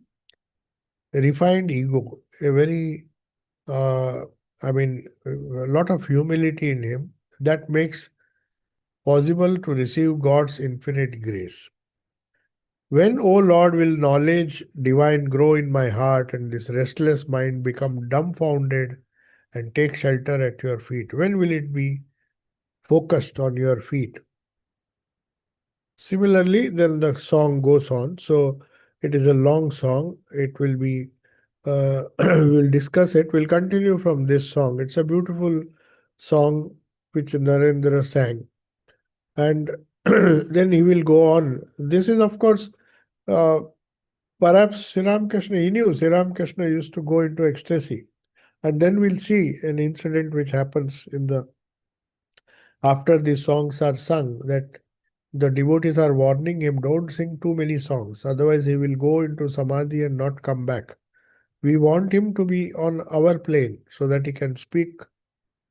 refined ego, a very, uh, a lot of humility in him that makes possible to receive God's infinite grace. When, O Lord, will knowledge divine grow in my heart and this restless mind become dumbfounded and take shelter at your feet? When will it be focused on your feet? Similarly, then the song goes on. So it is a long song. It will be, we'll discuss it. We'll continue from this song. It's a beautiful song which Narendra sang. And then he will go on. This is, of course, uh, perhaps Sri Ramakrishna, he knew Sri Ramakrishna used to go into ecstasy. And then we'll see an incident which happens in the after these songs are sung, that the devotees are warning him, don't sing too many songs, otherwise he will go into samadhi and not come back. We want him to be on our plane so that he can speak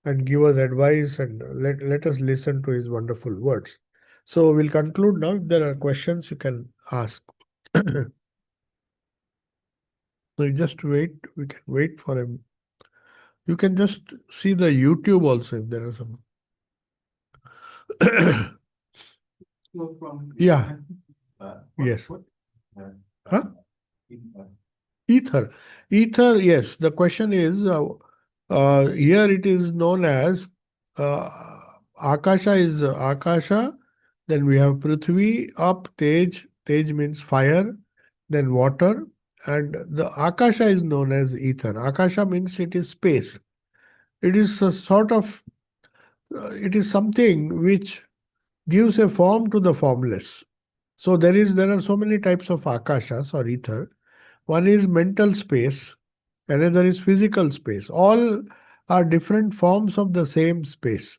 and give us advice, and let us listen to his wonderful words. So we'll conclude now. If there are questions, you can ask. So you just wait. We can wait for him. You can just see the YouTube also if there are some. Yeah. Yes. Huh? Ether. Ether, yes. The question is here it is known as uh, Akasha is Akasha. Then we have Prithvi, up, Tej. Tej means fire. Then water. And the Akasha is known as ether. Akasha means it is space. It is a sort of, it is something which gives a form to the formless. So there are so many types of akashas or ether. One is mental space, another is physical space. All are different forms of the same space.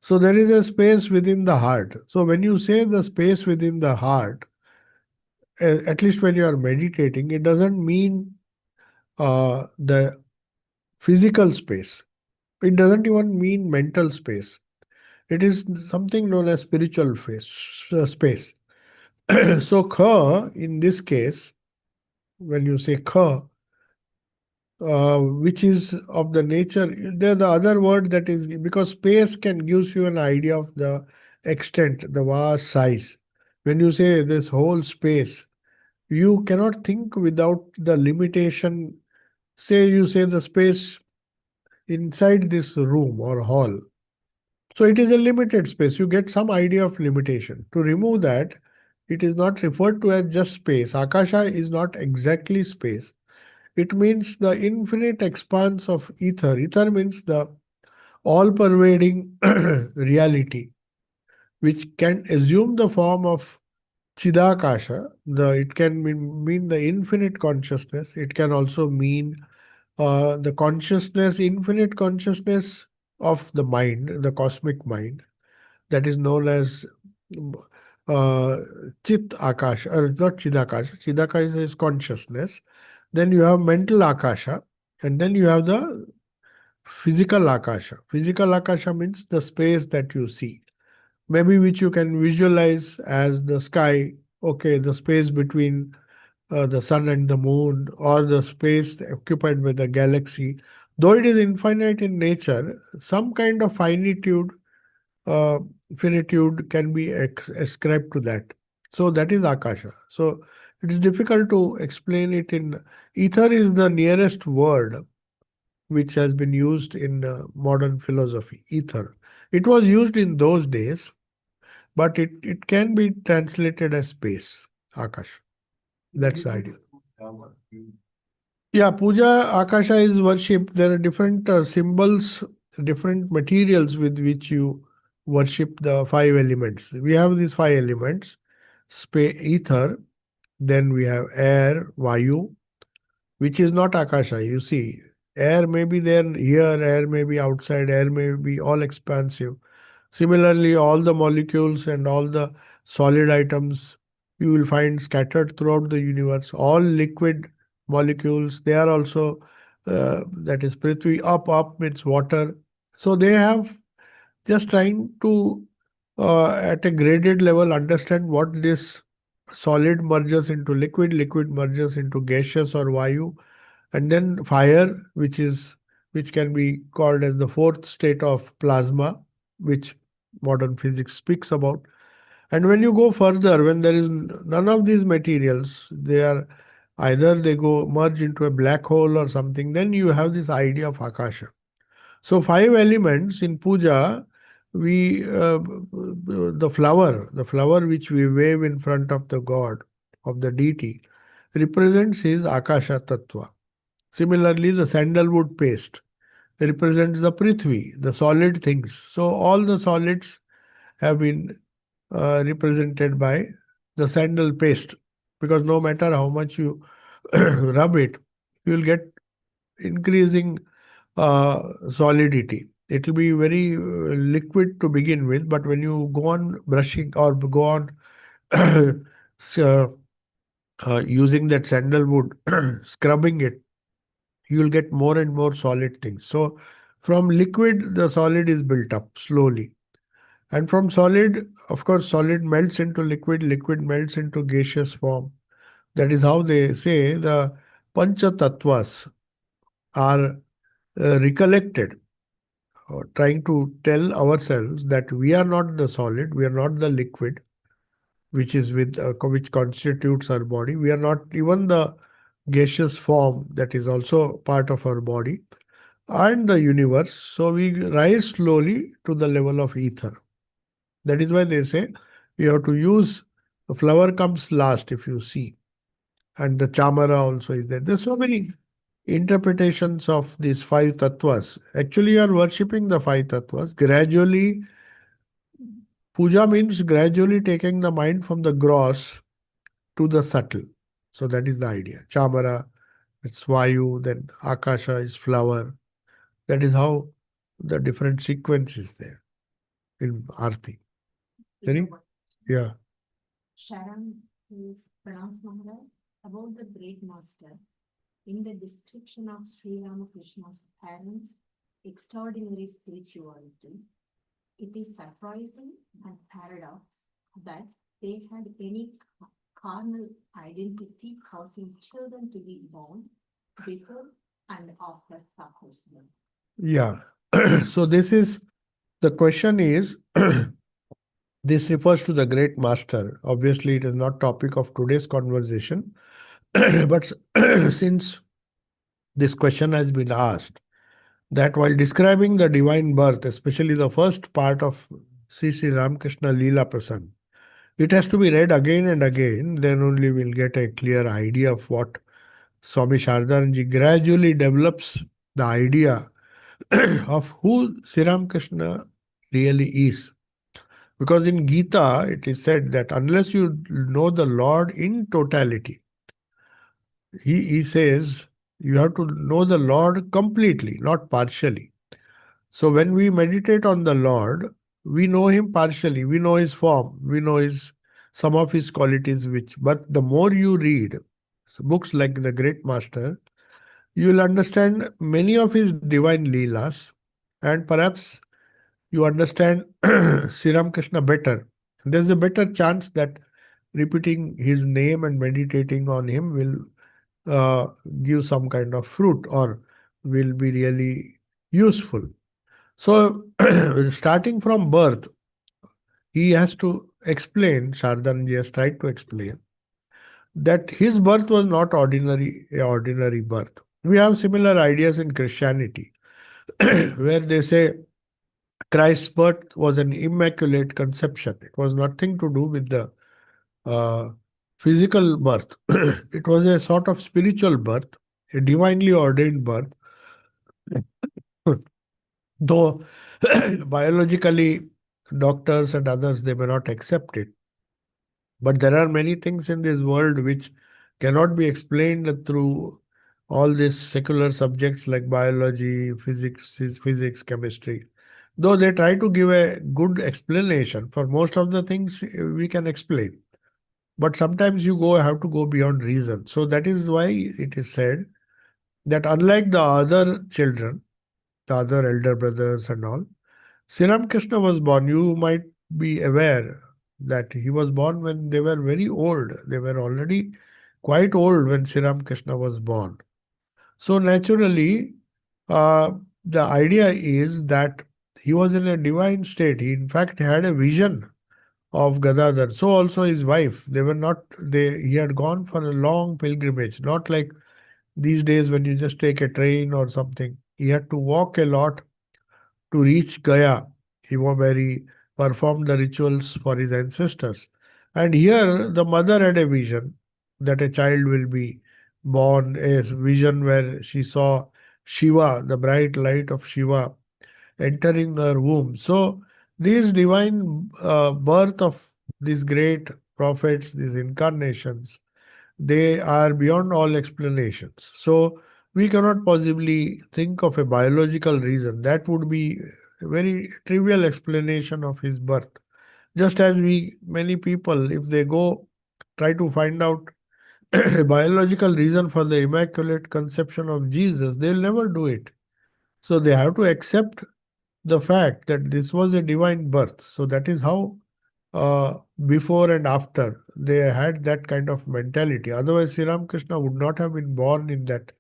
So there is a space within the heart. So when you say the space within the heart, at least when you are meditating, it doesn't mean the physical space. It doesn't even mean mental space. It is something known as spiritual space. So kha, in this case, when you say kha, which is of the nature, there the other word that is, because space can gives you an idea of the extent, the vast size. When you say this whole space, you cannot think without the limitation. Say you say the space inside this room or hall. So it is a limited space. You get some idea of limitation. To remove that, it is not referred to as just space. Akasha is not exactly space. It means the infinite expanse of ether. Ether means the all pervading reality, which can assume the form of Chidakasha. It can mean the infinite consciousness. It can also mean the consciousness, infinite consciousness of the mind, the cosmic mind, that is known as uh, Chit Akasha, or not Chidakasha. Chidakasha is consciousness. Then you have mental Akasha, and then you have the physical Akasha. Physical Akasha means the space that you see, maybe which you can visualize as the sky, okay, the space between the sun and the moon, or the space occupied by the galaxy. Though it is infinite in nature, some kind of uh, finitude can be ascribed to that. So that is Akasha. So it is difficult to explain it in. Ether is the nearest word which has been used in modern philosophy. Ether. It was used in those days, but it can be translated as space. Akash. That's the idea. Yeah, puja, akasha is worship. There are different symbols, different materials with which you worship the five elements. We have these five elements: ether, then we have air, vayu, which is not akasha. You see, air may be there here, air may be outside, air may be all expansive. Similarly, all the molecules and all the solid items you will find scattered throughout the universe. All liquid molecules, they are also, that is Prithvi, up means water. So they have just trying to, at a graded level, understand what this solid merges into liquid, liquid merges into gaseous or vayu, and then fire, which can be called as the fourth state of plasma, which modern physics speaks about. And when you go further, when there is none of these materials, they are either they go merge into a black hole or something, then you have this idea of akasha. So five elements in puja, we the flower which we wave in front of the god, of the deity, represents his akasha tattva. Similarly, the sandalwood paste represents the prithvi, the solid things. So all the solids have been represented by the sandal paste, because no matter how much you rub it, you will get increasing solidity. It will be very liquid to begin with, but when you go on brushing or go on so, using that sandalwood, scrubbing it, you will get more and more solid things. So from liquid, the solid is built up slowly. And from solid, of course, solid melts into liquid, liquid melts into gaseous form. That is how they say the Pancha Tattvas are recollected, trying to tell ourselves that we are not the solid, we are not the liquid, which is which constitutes our body. We are not even the gaseous form that is also part of our body and the universe. So we rise slowly to the level of ether. That is why they say you have to use the flower comes last if you see. And the chamara also is there. There's so many interpretations of these five tattvas. Actually, you are worshipping the five tattvas. Gradually, puja means gradually taking the mind from the gross to the subtle. So that is the idea. Chamara, it's Vayu, then Akasha is flower. That is how the different sequence is there in Arti. Any? Yeah. Sharon is pronounced Maharaj about the great master. In the description of Sri Ramakrishna's parents' extraordinary spirituality, it is surprising and paradox that they had any carnal identity causing children to be born before and after Thakur's birth. Yeah. So this is the question is this refers to the great master. Obviously, it is not topic of today's conversation, but since this question has been asked, that while describing the divine birth, especially the first part of Sri Ramakrishna Leela Prasang, it has to be read again and again, then only we'll get a clear idea of what Swami Shardaranji gradually develops the idea of who Sri Ramakrishna really is. Because in Gita, it is said that unless you know the Lord in totality, he says you have to know the Lord completely, not partially. So when we meditate on the Lord, we know him partially, we know his form, we know his some of his qualities, which but the more you read books like the Great Master, you will understand many of his divine leelas, and perhaps you understand Sri Ramakrishna better. There's a better chance that repeating his name and meditating on him will give some kind of fruit or will be really useful. So, starting from birth, he has to explain, Shardanji has tried to explain, that his birth was not ordinary birth. We have similar ideas in Christianity, where they say Christ's birth was an immaculate conception. It was nothing to do with the uh, physical birth. It was a sort of spiritual birth, a divinely ordained birth. Though biologically, doctors and others they may not accept it, but there are many things in this world which cannot be explained through all these secular subjects like biology, physics, chemistry. Though they try to give a good explanation for most of the things we can explain. But sometimes you have to go beyond reason. So that is why it is said that unlike the other children, the other elder brothers and all, Sri Ramakrishna was born. You might be aware that he was born when they were very old. They were already quite old when Sri Ramakrishna was born. So naturally, uh, the idea is that he was in a divine state. He in fact had a vision of Gadadhar. So also his wife. They were not. They He had gone for a long pilgrimage, not like these days when you just take a train or something. He had to walk a lot to reach Gaya, where he performed the rituals for his ancestors. And here the mother had a vision that a child will be born, a vision where she saw Shiva, the bright light of Shiva, entering her womb. So, these divine birth of these great prophets, these incarnations, they are beyond all explanations. So, we cannot possibly think of a biological reason. That would be a very trivial explanation of his birth. Just as many people, if they go try to find out a biological reason for the immaculate conception of Jesus, they'll never do it. So they have to accept the fact that this was a divine birth. So that is how uh, before and after they had that kind of mentality. Otherwise, Sri Ramakrishna would not have been born in that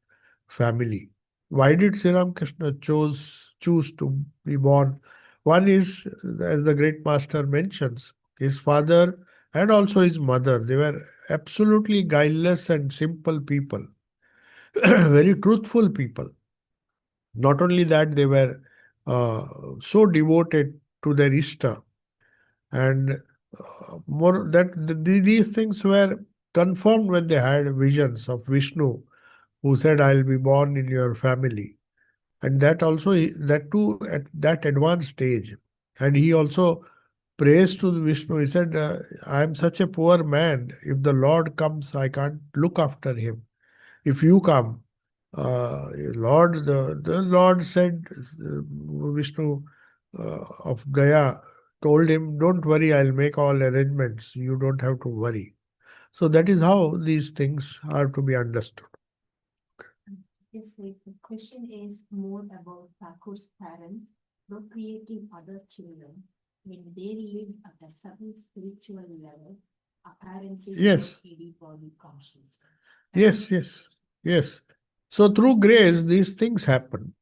family. Why did Sri Ramakrishna choose to be born? One is, as the great master mentions, his father and also his mother. They were absolutely guileless and simple people, very truthful people. Not only that, they were uh, so devoted to their Ishta, and more that these things were confirmed when they had visions of Vishnu, who said, "I'll be born in your family," and that also that too at that advanced stage. And he also prays to Vishnu. He said, "I am such a poor man. If the Lord comes, I can't look after him. If you come, Lord, the Lord said, Vishnu of Gaya told him, don't worry, I'll make all arrangements. You don't have to worry. So that is how these things are to be understood. Yes, so the question is more about Thakur's parents procreating other children when they lived at a certain spiritual level, apparently without Yes, any body consciousness. yes, yes, yes. So through grace, these things happen.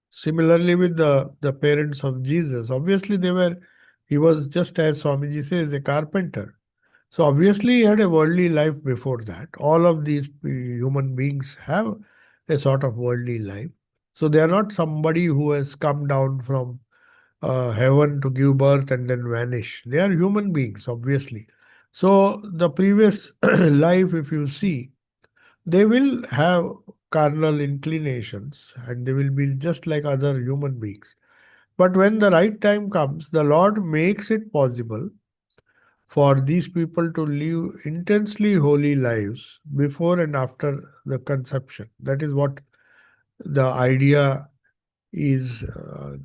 Similarly, with the parents of Jesus, obviously he was just as Swamiji says, a carpenter. So obviously, he had a worldly life before that. All of these human beings have a sort of worldly life. So they are not somebody who has come down from heaven to give birth and then vanish. They are human beings, obviously. So the previous life, if you see, they will have carnal inclinations and they will be just like other human beings. But when the right time comes, the Lord makes it possible for these people to live intensely holy lives before and after the conception. That is what the idea is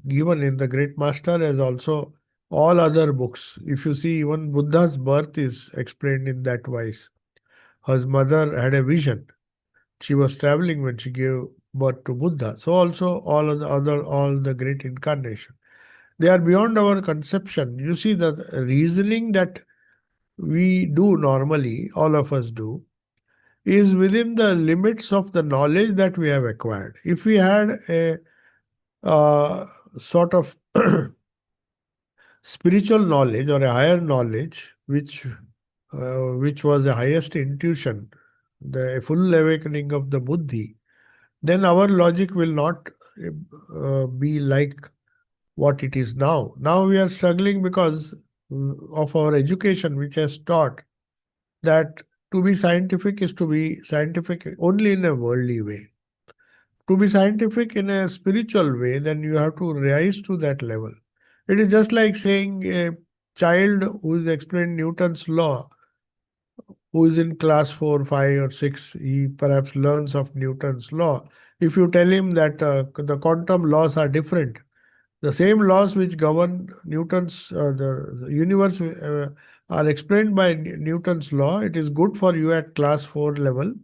given in the Great Master, as also all other books. If you see, even Buddha's birth is explained in that wise. His mother had a vision. She was traveling when she gave birth to Buddha. So also all the great incarnation. They are beyond our conception. You see the reasoning that we do normally, all of us do, is within the limits of the knowledge that we have acquired. If we had a sort of spiritual knowledge or a higher knowledge, which was the highest intuition, the full awakening of the buddhi, then our logic will not be like what it is now. Now we are struggling because of our education, which has taught that to be scientific is to be scientific only in a worldly way. To be scientific in a spiritual way, then you have to rise to that level. It is just like saying a child who is explaining Newton's law, who is in class 4, 5, or 6, he perhaps learns of Newton's law. If you tell him that the quantum laws are different, the same laws which govern the universe are explained by Newton's law. It is good for you at class 4 level.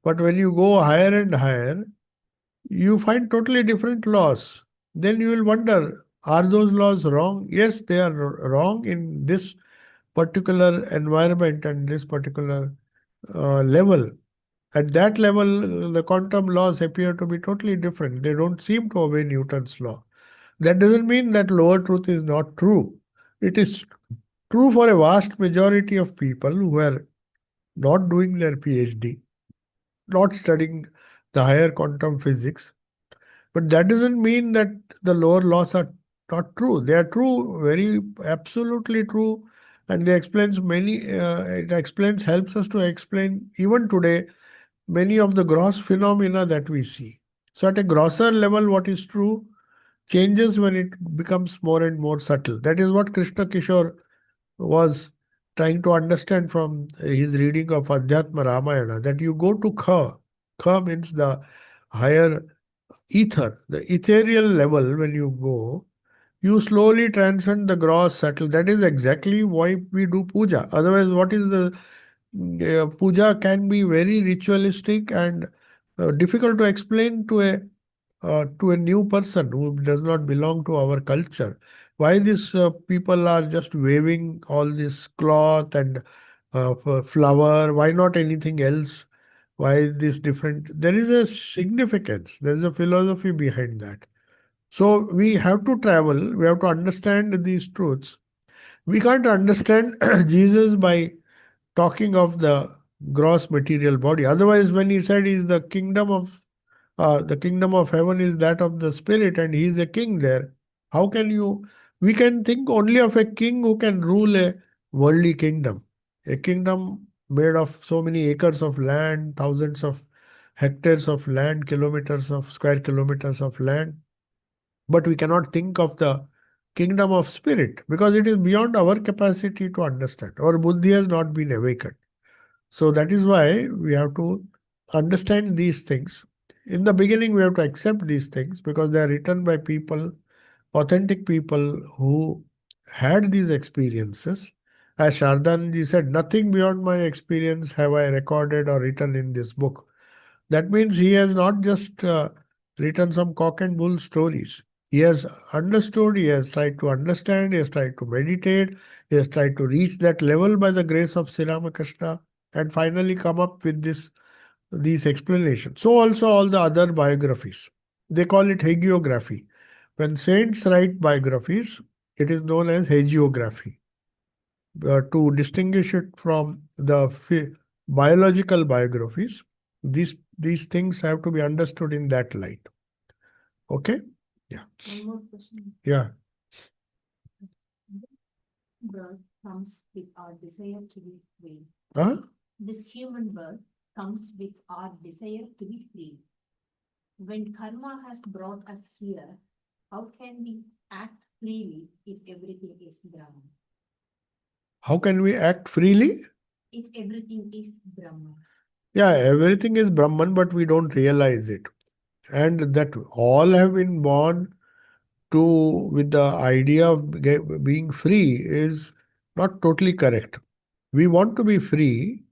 But when you go higher and higher, you find totally different laws. Then you will wonder Are those laws wrong? Yes, they are wrong in this particular environment and this particular level. At that level, the quantum laws appear to be totally different. They don't seem to obey Newton's law. That doesn't mean that lower truth is not true. It is true for a vast majority of people who are not doing their PhD, not studying the higher quantum physics. But that doesn't mean that the lower laws are not true. They are true, very absolutely true, and they explains many. It explains helps us to explain even today many of the gross phenomena that we see. So at a grosser level, what is true changes when it becomes more and more subtle. That is what Krishna Kishore was trying to understand from his reading of Adhyatma Ramayana, that you go to Kha. Kha means the higher ether, the ethereal level. When you go, you slowly transcend the gross subtle. That is exactly why we do puja. Otherwise, what is the puja can be very ritualistic and difficult to explain to a new person who does not belong to our culture. Why these people are just waving all this cloth and flower? Why not anything else? Why this different? There is a significance. There is a philosophy behind that. So we have to travel. We have to understand these truths. We can't understand Jesus by talking of the gross material body. Otherwise, when he said he's the kingdom of heaven is that of the spirit, and he is a king there. How can you? We can think only of a king who can rule a worldly kingdom, a kingdom made of so many acres of land, thousands of hectares of land, kilometers of square kilometers of land. But we cannot think of the kingdom of spirit because it is beyond our capacity to understand. Our buddhi has not been awakened. So that is why we have to understand these things. In the beginning, we have to accept these things because they are written by people, authentic people who had these experiences. As Shardanji said, nothing beyond my experience have I recorded or written in this book. That means he has not just written some cock and bull stories. He has understood, he has tried to understand, he has tried to meditate, he has tried to reach that level by the grace of Sri Ramakrishna and finally come up with these explanations. So also all the other biographies. They call it hagiography. When saints write biographies, it is known as hagiography. To distinguish it from the biological biographies, these things have to be understood in that light. Okay? Yeah. One more question. Yeah. Birth comes with our desire to be free. Huh? This human birth comes with our desire to be free. When karma has brought us here, how can we act freely if everything is Brahman? How can we act freely? If everything is Brahman. Yeah, everything is Brahman, but we don't realize it. And that all have been born to with the idea of being free is not totally correct. We want to be free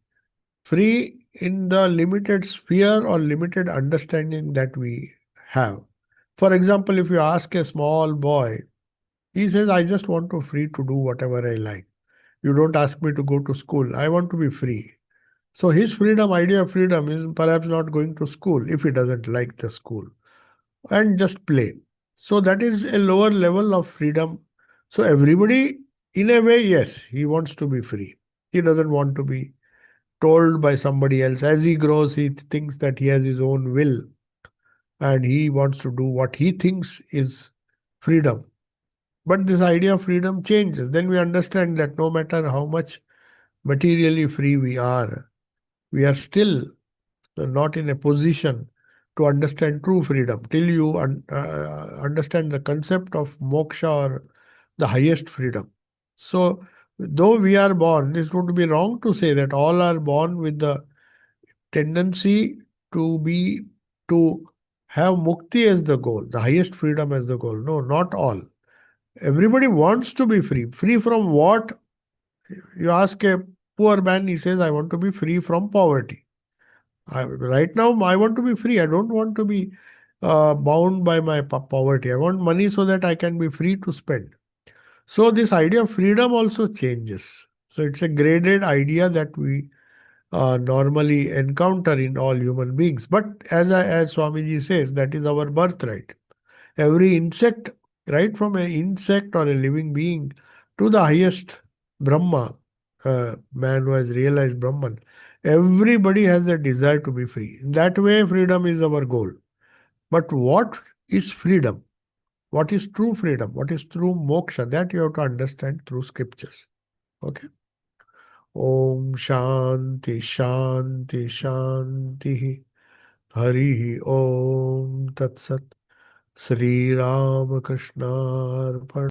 in the limited sphere or limited understanding that we have. For example, if you ask a small boy, he says, I just want to free to do whatever I like. You don't ask me to go to school. I want to be free. So his freedom, idea of freedom is perhaps not going to school if he doesn't like the school and just play. So that is a lower level of freedom. So everybody, in a way, yes, he wants to be free. He doesn't want to be told by somebody else. As he grows, he thinks that he has his own will and he wants to do what he thinks is freedom. But this idea of freedom changes. Then we understand that no matter how much materially free we are still not in a position to understand true freedom till you understand the concept of moksha or the highest freedom. So, though we are born, this would be wrong to say that all are born with the tendency to be to have mukti as the goal, the highest freedom as the goal. No, not all. Everybody wants to be free. Free from what? You ask a poor man, he says, I want to be free from poverty. Right now, I want to be free. I don't want to be bound by my poverty. I want money so that I can be free to spend. So this idea of freedom also changes. So it's a graded idea that we normally encounter in all human beings. But as Swamiji says, that is our birthright. Every insect, right from an insect or a living being to the highest Brahma, man who has realized Brahman, everybody has a desire to be free. In that way, freedom is our goal. But what is freedom? What is true freedom? What is true moksha? That you have to understand through scriptures. Okay. Om Shanti Shanti Shanti Hari Om Tat Sat Sri Ramakrishna